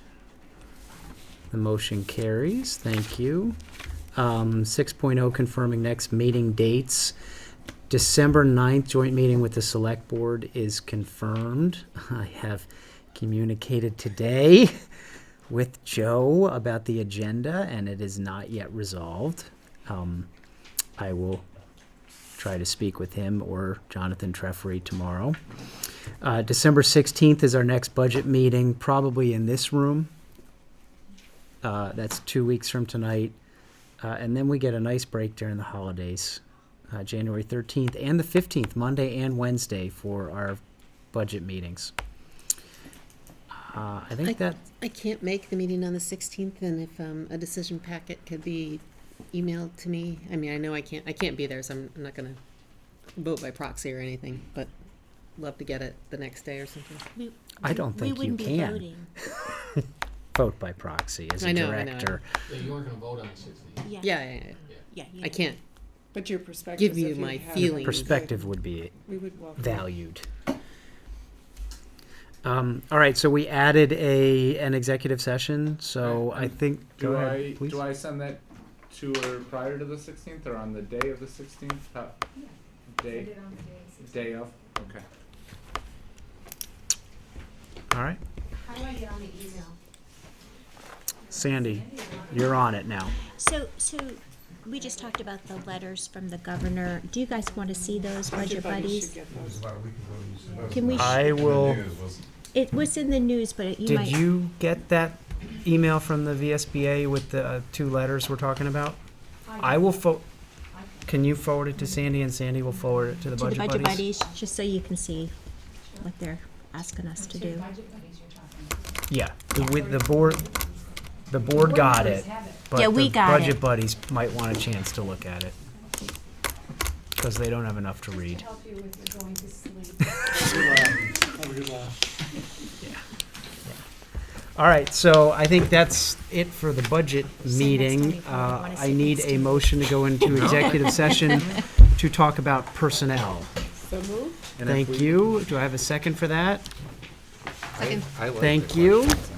The motion carries. Thank you. 6.0 confirming next meeting dates. December 9th joint meeting with the select board is confirmed. I have communicated today with Joe about the agenda, and it is not yet resolved. I will try to speak with him or Jonathan Treffery tomorrow. December 16th is our next budget meeting, probably in this room. That's 2 weeks from tonight. And then we get a nice break during the holidays. January 13th and the 15th, Monday and Wednesday, for our budget meetings. I think that I can't make the meeting on the 16th, and if a decision packet could be emailed to me, I mean, I know I can't be there, so I'm not gonna vote by proxy or anything, but love to get it the next day or something. I don't think we you wouldn't be can voting. vote by proxy as a I know. director. Yeah, you weren't gonna vote on the 16th. Yeah. Yeah. Yeah. I can't But your perspective. give you my feelings. Perspective would be We would welcome. valued. All right, so we added an executive session, so I think, go ahead, please. Do I send that to her prior to the 16th or on the day of the 16th? Day? Day of? Okay. All right, How do I get on the email? Sandy, you're on it now. So we just talked about the letters from the governor. Do you guys want to see those, Budget Buddies? Should get those. Can we? I will, It was in the news, but you might. did you get that email from the VSBA with the 2 letters we're talking about? I will can you forward it to Sandy, and Sandy will forward it to the Budget Buddies? Buddies, just so you can see what they're asking us to do. Yeah, with the board got it, but Yeah, we the got Budget it. Buddies might want a chance to look at it. Because they don't have enough to read. Help you with your going to sleep. Have a good laugh. All right, so I think that's it for the budget meeting. time, wanna I sit need next a to me. motion to go into executive session to talk about personnel. So moved? Thank you. Do I have a second for that? I like Thank the you. questions.